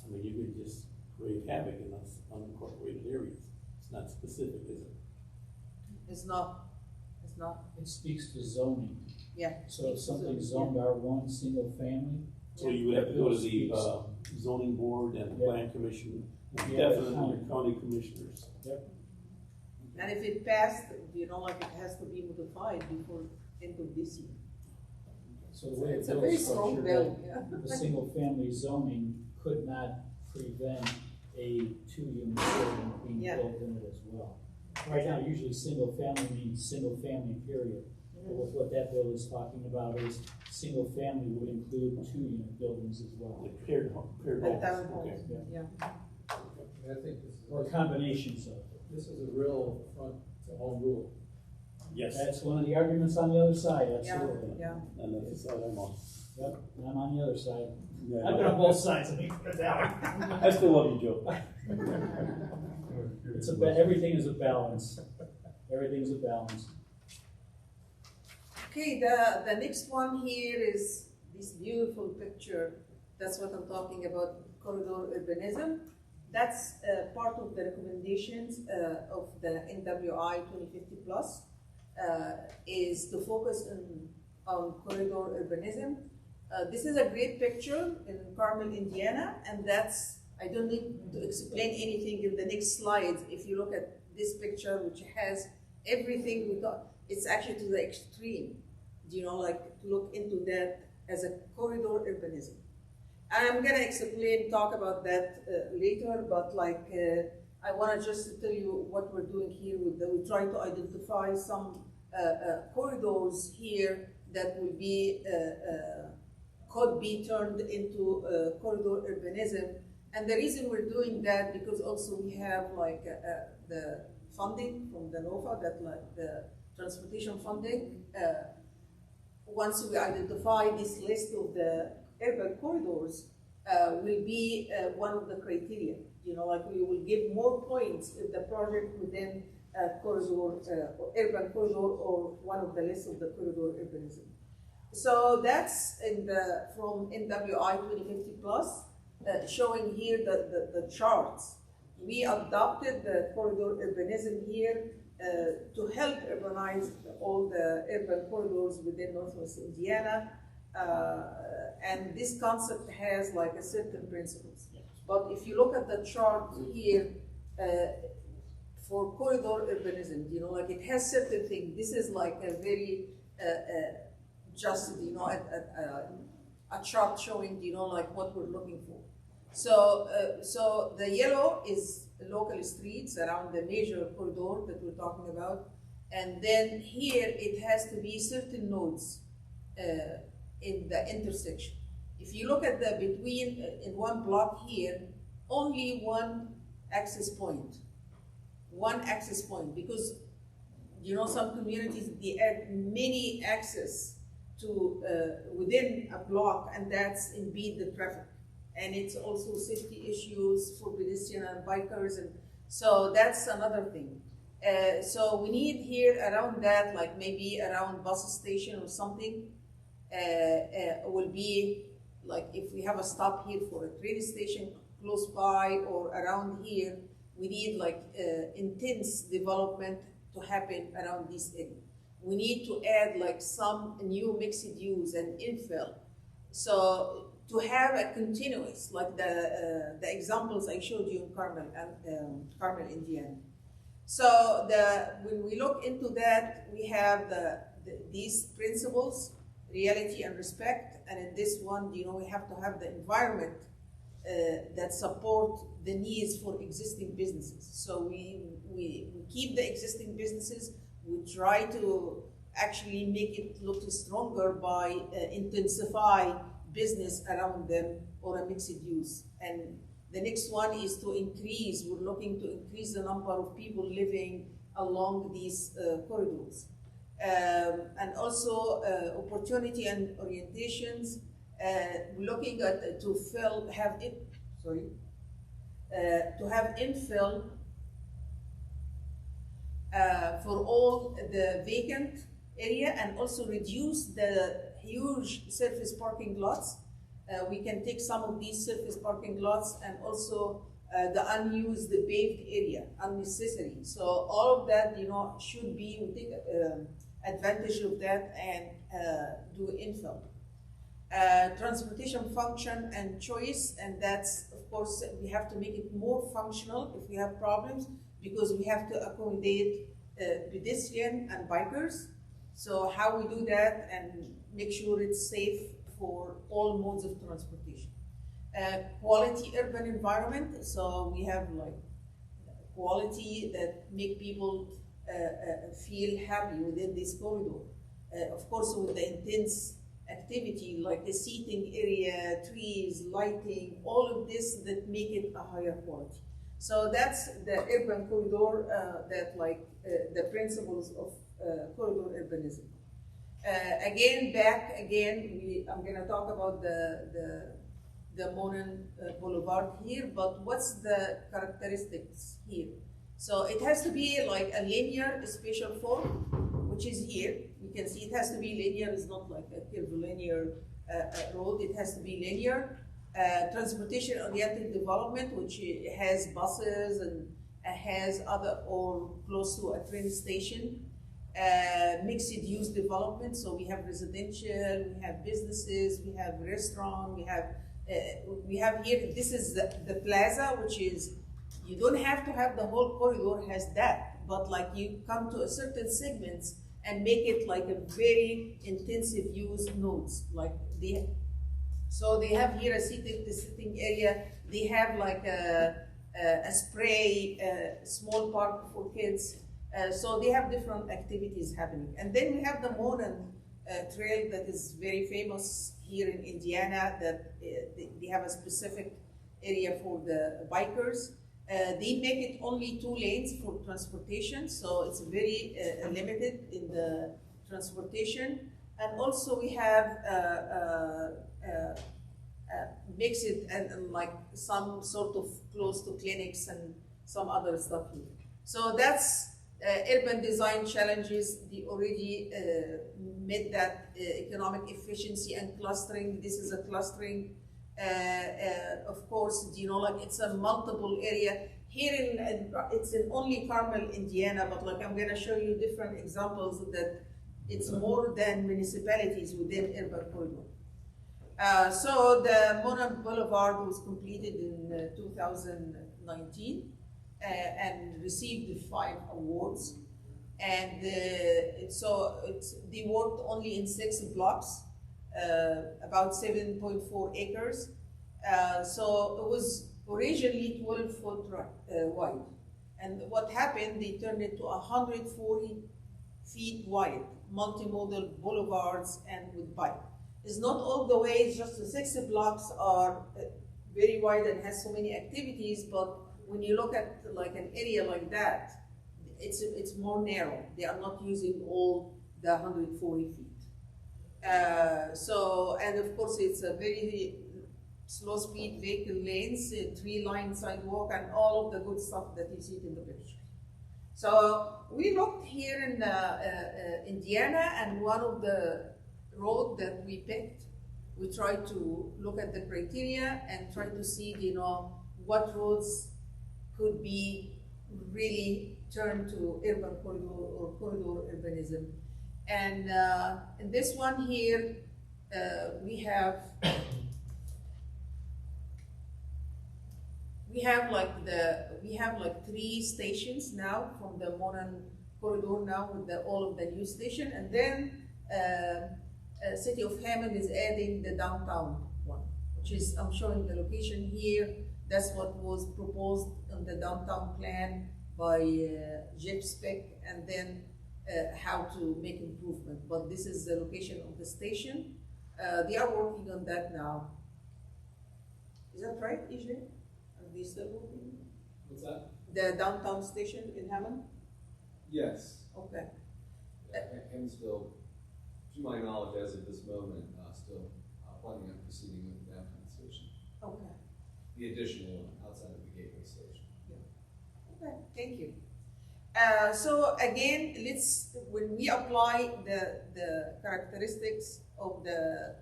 Speaker 2: I mean, you could just create havoc in those unincorporated areas. It's not specific, is it?
Speaker 3: It's not. it's not.
Speaker 9: It speaks to zoning.
Speaker 3: Yeah.
Speaker 9: So if something's zoned R1, single family.
Speaker 2: So you would have to go to the zoning board and the plan commission, and
Speaker 9: Yeah,
Speaker 2: definitely your county commissioners.
Speaker 9: Yep.
Speaker 3: And if it passed, you know, like it has to be modified before end of this year.
Speaker 9: So the way
Speaker 3: It's
Speaker 9: the
Speaker 3: a
Speaker 9: bill
Speaker 3: very
Speaker 9: is
Speaker 3: strong
Speaker 9: structured,
Speaker 3: bill, yeah.
Speaker 9: the single family zoning could not prevent a 2-unit building being
Speaker 3: Yeah.
Speaker 9: built in it as well. Right now, usually single family means single family period. But with what that bill is talking about is single family would include 2-unit buildings as well.
Speaker 2: Paired
Speaker 3: And town homes,
Speaker 9: Okay.
Speaker 3: yeah.
Speaker 6: I think this is.
Speaker 9: Or combinations of.
Speaker 6: This is a real front to home rule.
Speaker 2: Yes.
Speaker 9: That's one of the arguments on the other side,
Speaker 3: Yeah,
Speaker 9: absolutely.
Speaker 3: yeah.
Speaker 2: And that's the side I'm on.
Speaker 9: Yep, and I'm on the other side.
Speaker 2: Yeah.
Speaker 9: I've been on both sides, let me put it that way.
Speaker 2: I still love you, Joe.
Speaker 9: It's everything is a balance. Everything's a balance.
Speaker 3: Okay, the next one here is this beautiful picture. That's what I'm talking about, corridor urbanism. That's part of the recommendations of the NWI 2050 plus, is to focus on corridor urbanism. This is a great picture in Carmel, Indiana, and that's, I don't need to explain anything in the next slide. If you look at this picture, which has everything we got, it's actually to the extreme. You know, like to look into that as a corridor urbanism. And I'm gonna talk about that later, but like I wanna just tell you what we're doing here with we're trying to identify some corridors here that will be, could be turned into corridor urbanism. And the reason we're doing that, because also we have like the funding from the NOFA, that like the transportation funding. Once we identify this list of the urban corridors, will be one of the criteria. You know, like we will give more points if the project within corridor, urban corridor, or one of the list of the corridor urbanism. So that's from NWI 2050 plus, showing here the charts. We adopted the corridor urbanism here to help urbanize all the urban corridors within Northwest Indiana. And this concept has like a certain principles. But if you look at the chart here, for corridor urbanism, you know, like it has certain things. This is like a very just, you know, a chart showing, you know, like what we're looking for. So, so the yellow is local streets around the major corridor that we're talking about. And then here it has to be certain nodes in the intersection. If you look at the between, in one block here, only one access point. One access point, because you know some communities, they add many access to within a block, and that's impede the traffic. And it's also safety issues for pedestrian and bikers, and so that's another thing. So we need here around that, like maybe around bus station or something, will be like if we have a stop here for a train station close by or around here, we need like intense development to happen around this area. We need to add like some new mixed use and infill. So to have a continuous, like the examples I showed you in Carmel, Carmel, Indiana. So when we look into that, we have these principles, reality and respect, and in this one, you know, we have to have the environment that support the needs for existing businesses. So we keep the existing businesses. We try to actually make it look stronger by intensify business around them or a mixed use. And the next one is to increase, we're looking to increase the number of people living along these corridors. And also opportunity and orientations, looking at to have infill for all the vacant area, and also reduce the huge surface parking lots. We can take some of these surface parking lots and also the unused, the paved area, unnecessary. So all of that, you know, should be, we take advantage of that and do infill. Transportation function and choice, and that's, of course, we have to make it more functional if we have problems, because we have to accommodate pedestrian and bikers. So how we do that and make sure it's safe for all modes of transportation. Quality urban environment, so we have like quality that make people feel happy within this corridor. Of course, with the intense activity like the seating area, trees, lighting, all of this that make it a higher quality. So that's the urban corridor, that like the principles of corridor urbanism. I'm going to talk about the Monon Boulevard here, but what's the characteristics here? So it has to be like a linear spatial form, which is here. You can see it has to be linear. It's not like a curvilinear road. It has to be linear. Transportation-oriented development, which has buses and has other, or close to a train station. Mixed-use development, so we have residential, we have businesses, we have restaurant, we have here, this is the plaza, which is, you don't have to have the whole corridor has that, but like you come to a certain segments and make it like a very intensive use nodes, like so they have here the sitting area, they have like a spray, small park for kids. So they have different activities happening. And then we have the Monon Trail that is very famous here in Indiana, that they have a specific area for the bikers. They make it only 2 lanes for transportation, so it's very limited in the transportation. And also we have mix it and like some sort of close to clinics and some other stuff here. So that's urban design challenges. They already made that economic efficiency and clustering. This is a clustering. Of course, you know, like it's a multiple area. Here it's in only Carmel, Indiana, but like I'm gonna show you different examples that it's more than municipalities within urban corridor. So the Monon Boulevard was completed in 2019. And received 5 awards, and they worked only in 6 blocks, about 7.4 acres. So it was originally 12 foot wide, and what happened? They turned it to 140 feet wide, multimodal boulevards and with bike. It's not all the way. Just the 6 blocks are very wide and has so many activities, but when you look at like an area like that, it's more narrow. They are not using all the 140 feet. And of course it's a very slow speed vehicle lanes, 3-line sidewalk, and all of the good stuff that you see in the picture. So we looked here in Indiana, and one of the road that we picked, we tried to look at the criteria and try to see, you know, what roads could be really turned to urban corridor or corridor urbanism. And in this one here, we have like 3 stations now from the Monon corridor now with all of the new station, and then City of Hammond is adding the downtown one, which is, I'm showing the location here. That's what was proposed in the downtown plan by JIPSPEC, and then how to make improvement. But this is the location of the station. They are working on that now. Is that right, EJ? Are they still working?
Speaker 15: What's that?
Speaker 3: The downtown station in Hammond?
Speaker 15: Yes.
Speaker 3: Okay.
Speaker 15: And still, to my knowledge, as of this moment, still planning on proceeding with the downtown station.
Speaker 3: Okay.
Speaker 15: The additional one outside of the gateway station.
Speaker 3: Yeah. Okay, thank you. So again, when we apply the characteristics of the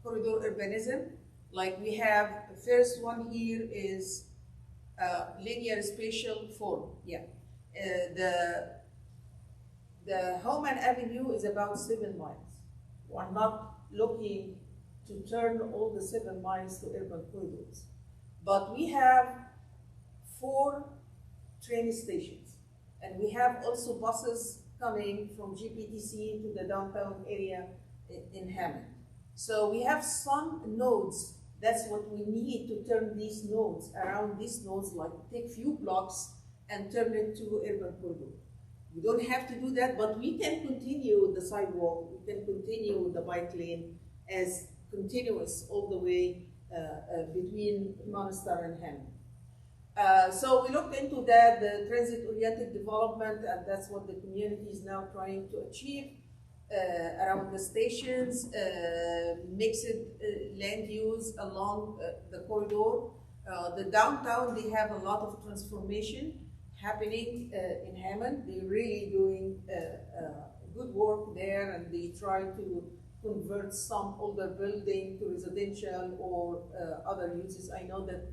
Speaker 3: corridor urbanism, like we have, the first one here is linear spatial form. Yeah. the Homan Avenue is about 7 miles. We're not looking to turn all the 7 miles to urban corridors. But we have 4 train stations, and we have also buses coming from GPTC to the downtown area in Hammond. So we have some nodes. That's what we need to turn these nodes, around these nodes, like take few blocks and turn it to urban corridor. We don't have to do that, but we can continue the sidewalk, we can continue the bike lane as continuous all the way between Monastir and Hammond. So we looked into that, the transit-oriented development, and that's what the community is now trying to achieve around the stations, mixed land use along the corridor. The downtown, they have a lot of transformation happening in Hammond. They're really doing good work there, and they try to convert some older building to residential or other uses. I know that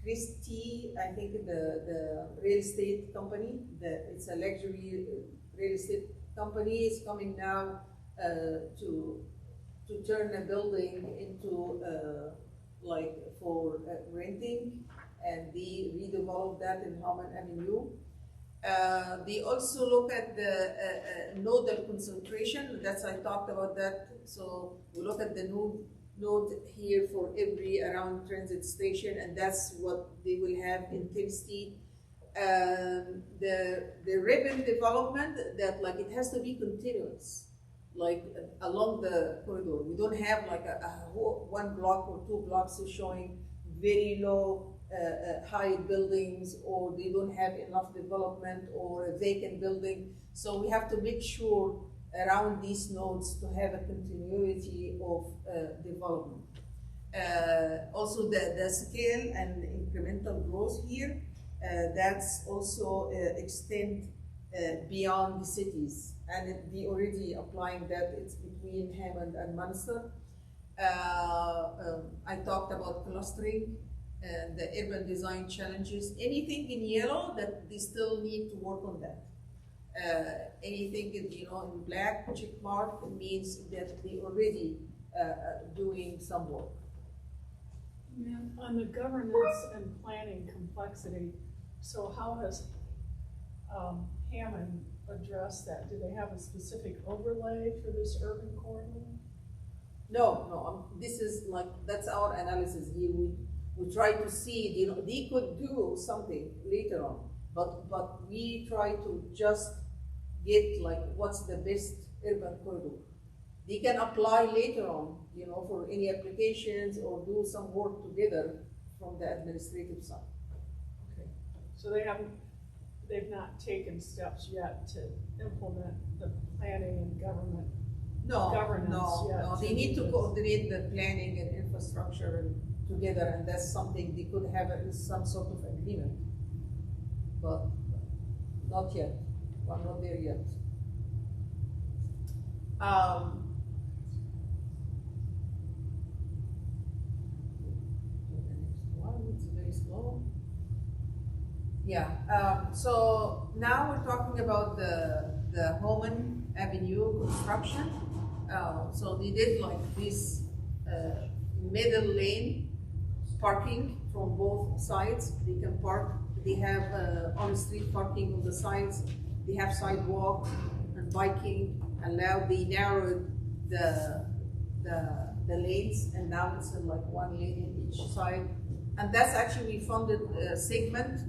Speaker 3: Christie, I think the real estate company, it's a luxury real estate company, is coming now to turn a building into like for renting, and they redevelop that in Homan Avenue. They also look at the nodal concentration. I talked about that. So we look at the node here for every around transit station, and that's what they will have intensity. The ribbon development, that like it has to be continuous, like along the corridor. We don't have like a 1 block or 2 blocks showing very low high buildings, or they don't have enough development, or a vacant building. So we have to make sure around these nodes to have a continuity of development. Also the scale and incremental growth here, that's also extend beyond the cities, and we already applying that. It's between Hammond and Monastir. I talked about clustering and the urban design challenges. Anything in yellow, that they still need to work on that. Anything in black check mark means that they already doing some work.
Speaker 14: On the governance and planning complexity, so how has Hammond addressed that? Do they have a specific overlay for this urban corridor?
Speaker 3: No. This is like, that's our analysis here. We try to see, they could do something later on, but we try to just get like what's the best urban corridor. They can apply later on, for any applications or do some work together from the administrative side.
Speaker 14: Okay. So they've not taken steps yet to implement the planning and governance yet.
Speaker 3: No. They need to coordinate the planning and infrastructure together, and that's something they could have some sort of agreement, but not yet. We're not there yet. It's very slow. Yeah. So now we're talking about the Homan Avenue construction. So they did like this middle lane parking from both sides. They can park. They have on-street parking on the sides. They have sidewalk and biking allowed. They narrowed the lanes, and now it's like 1 lane in each side. And that's actually, we funded a segment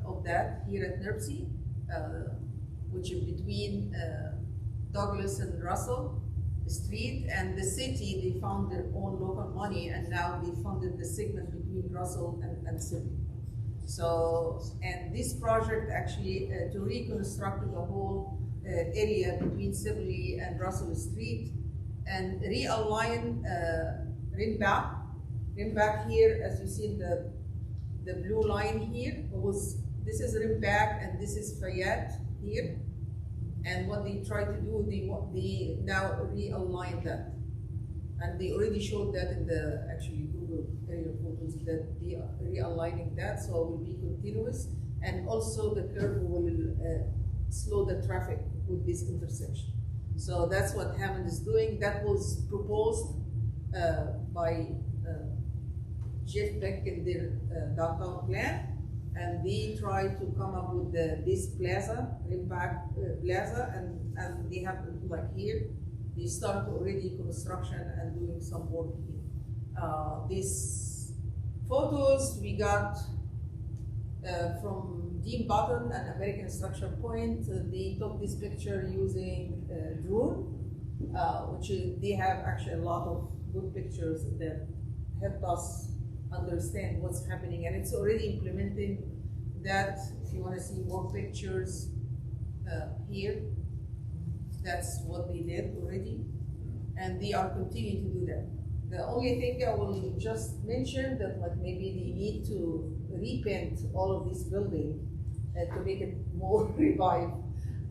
Speaker 3: of that here at NERC, which is between Douglas and Russell Street, and the city, they found their own local money, and now they funded the segment between Russell and Sibley. So, and this project actually to reconstruct the whole area between Sibley and Russell Street and realign Rimbach. Rimbach here, as you see the blue line here, this is Rimbach and this is Fayette here. And what they try to do, they now realign that. And they already showed that in the actually Google area photos, that they are realigning that, so it will be continuous. And also the curve will slow the traffic with this intersection. So that's what Hammond is doing. That was proposed by Jeff Beck in their downtown plan, and they tried to come up with this plaza, impact plaza, and they have, like here, they start already construction and doing some work here. These photos we got from Dean Button and American Structure Point. They took this picture using drone, which is, they have actually a lot of good pictures that helped us understand what's happening, and it's already implementing that. If you want to see more pictures here, that's what they did already, and they are continuing to do that. The only thing I will just mention that like maybe they need to repaint all of this building to make it more revived.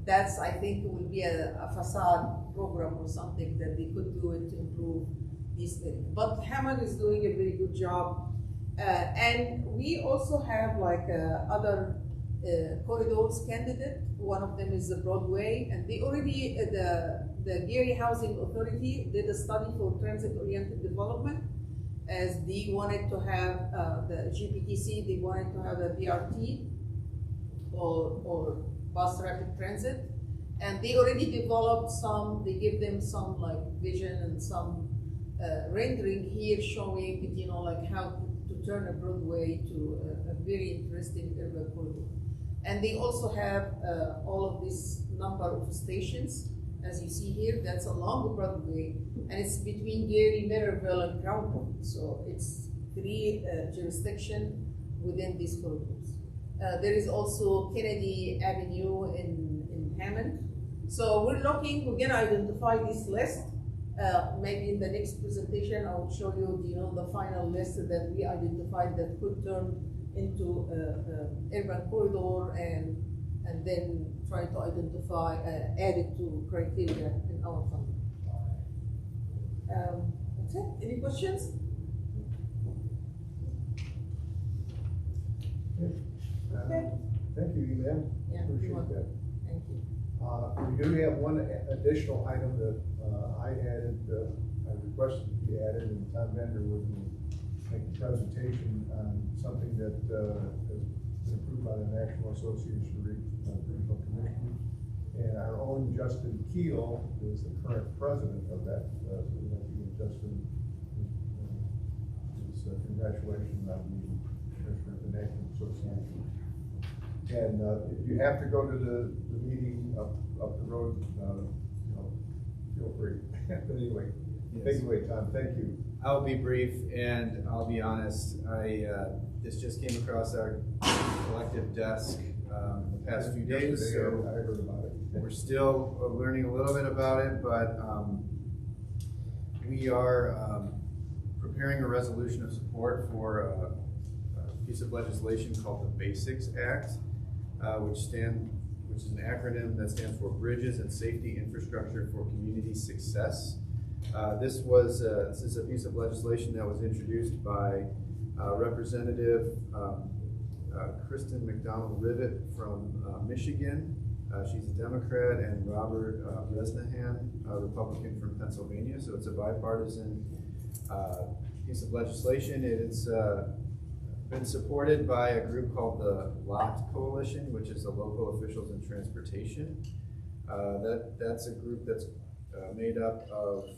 Speaker 3: That's, I think, will be a facade program or something that they could do it to improve this area. But Hammond is doing a very good job. And we also have like other corridors candidate. One of them is the Broadway, and they already, the Gary Housing Authority did a study for transit-oriented development, as they wanted to have the GPTC, they wanted to have a BRT or bus rapid transit, and they already developed some, they give them some like vision and some rendering here showing, you know, like how to turn a Broadway to a very interesting urban corridor. And they also have all of this number of stations, as you see here, that's along Broadway, and it's between Gary, Maryville, and Crown Point. So it's 3 jurisdictions within these corridors. There is also Kennedy Avenue in Hammond. So we're gonna identify this list. Maybe in the next presentation, I will show you, the final list that we identified that could turn into urban corridor, and then try to identify, add it to criteria in our funding. That's it. Any questions? Okay.
Speaker 1: Thank you, Elaine.
Speaker 3: Yeah,
Speaker 1: Appreciate that.
Speaker 3: Thank you.
Speaker 1: We do have one additional item that I added, I requested to be added, and Tom Bender would make a presentation on something that has been approved by the National Association of Regional Commissioners. And our own Justin Keel is the current president of that. So we'd like to give Justin his congratulations on being commissioner of the National Association. And if you have to go to the meeting up the road, feel free. But anyway, take it away, Tom. Thank you.
Speaker 16: I'll be brief, and I'll be honest. This just came across our collective desk in the past few days, so
Speaker 1: I heard about it.
Speaker 16: We're still learning a little bit about it, but we are preparing a resolution of support for a piece of legislation called the BASICS Act, which is an acronym that stands for Bridges and Safety Infrastructure for Community Success. This is a piece of legislation that was introduced by Representative Kristen McDonald-Rivet from Michigan. She's a Democrat, and Robert Bresnahan, a Republican from Pennsylvania. So it's a bipartisan piece of legislation. It's been supported by a group called the LOT Coalition, which is the Local Officials in Transportation. That's a group that's made up of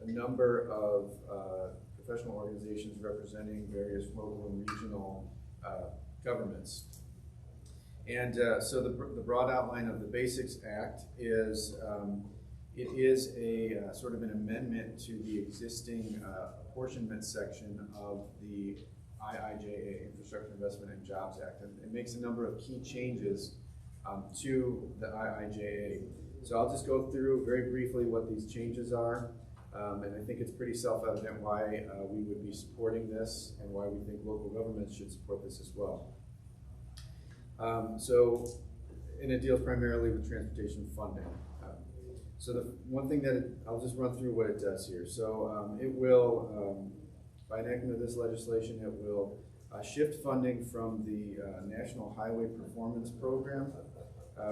Speaker 16: a number of professional organizations representing various local and regional governments. And so the broad outline of the BASICS Act is it is a sort of an amendment to the existing apportionment section of the IIJA, Infrastructure Investment and Jobs Act, and it makes a number of key changes to the IIJA. So I'll just go through very briefly what these changes are, and I think it's pretty self-evident why we would be supporting this and why we think local governments should support this as well. And it deals primarily with transportation funding. So the one thing that I'll just run through what it does here. So it will, by enactment of this legislation, it will shift funding from the National Highway Performance Program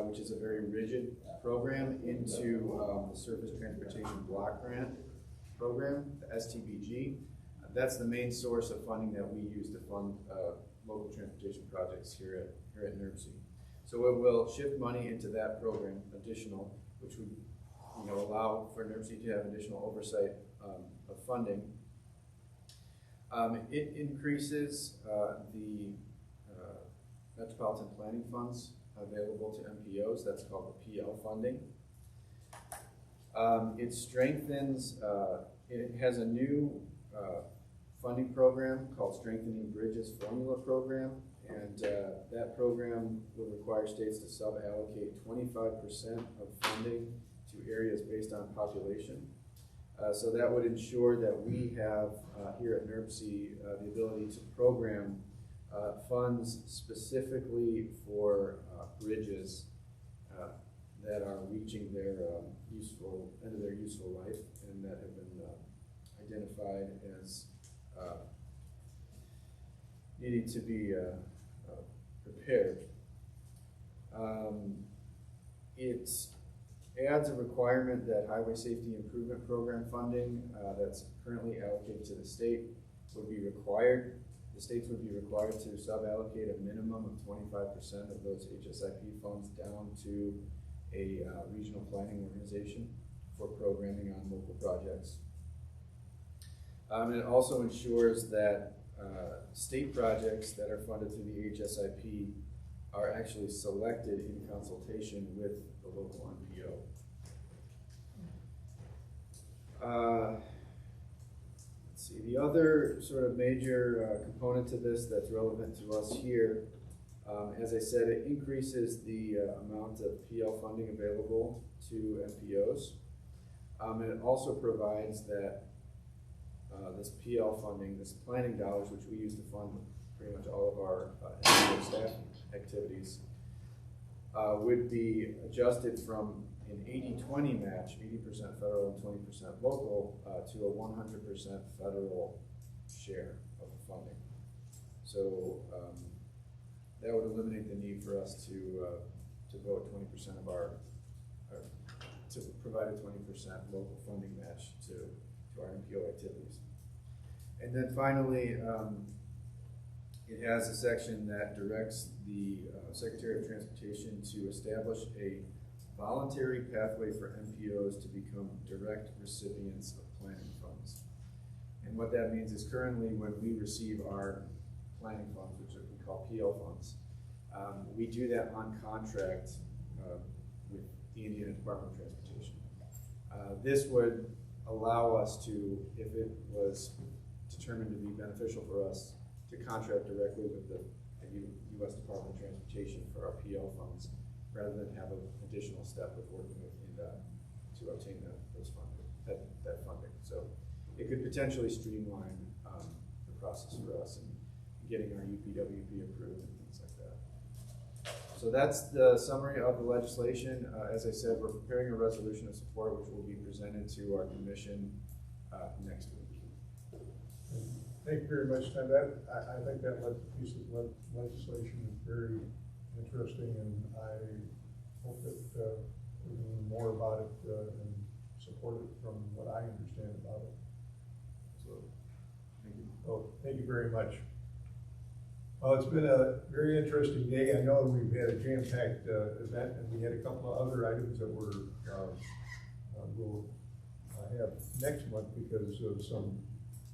Speaker 16: which is a very rigid program, into the Surface Transportation Block Grant program, the STBG. That's the main source of funding that we use to fund local transportation projects here at NERC. So it will shift money into that program, additional, which would allow for NERC to have additional oversight of funding. It increases the metropolitan planning funds available to MPOs. That's called the PL funding. It strengthens, it has a new funding program called Strengthening Bridges Formula Program, and that program will require states to sub-allocate 25% of funding to areas based on population. So that would ensure that we have here at NERC the ability to program funds specifically for bridges that are reaching their end of their useful life and that have been identified as needing to be repaired. It adds a requirement that Highway Safety Improvement Program funding that's currently allocated to the state would be required. The states would be required to sub-allocate a minimum of 25% of those HSIP funds down to a regional planning organization for programming on local projects. It also ensures that state projects that are funded through the HSIP are actually selected in consultation with the local MPO. Let's see, the other sort of major component to this that's relevant to us here, as I said, it increases the amount of PL funding available to MPOs. And it also provides that this PL funding, this planning dollars, which we use to fund pretty much all of our MPO staff activities, would be adjusted from an 80-20 match, 80% federal and 20% local, to a 100% federal share of the funding. So that would eliminate the need for us to vote 20% of to provide a 20% local funding match to our MPO activities. And then finally, it has a section that directs the Secretary of Transportation to establish a voluntary pathway for MPOs to become direct recipients of planning funds. And what that means is currently when we receive our planning funds, which we call PL funds, we do that on contract with the Indiana Department of Transportation. This would allow us to, if it was determined to be beneficial for us, to contract directly with the U.S. Department of Transportation for our PL funds, rather than have an additional step of working with INDOT to obtain that funding. So it could potentially streamline the process for us in getting our UPWP approved and things like that. So that's the summary of the legislation. As I said, we're preparing a resolution of support which will be presented to our commission next week.
Speaker 1: Thank you very much, Tom. I think that piece of legislation is very interesting, and I hope that we learn more about it and support it from what I understand about it. So, thank you. Oh, thank you very much. Well, it's been a very interesting day. I know we've had a jam-packed event, and we had a couple of other items that we'll have next month because of some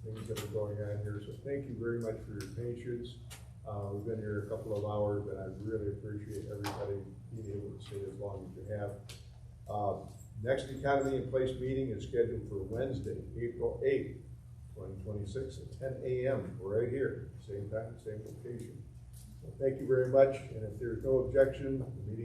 Speaker 1: things that are going on here. So thank you very much for your patience. We've been here a couple of hours, and I really appreciate everybody being able to stay as long as you have. Next Economy in Place meeting is scheduled for Wednesday, April 8th, 2026 at 10 a.m. right here, same time, same location. So thank you very much, and if there's no objection, the meeting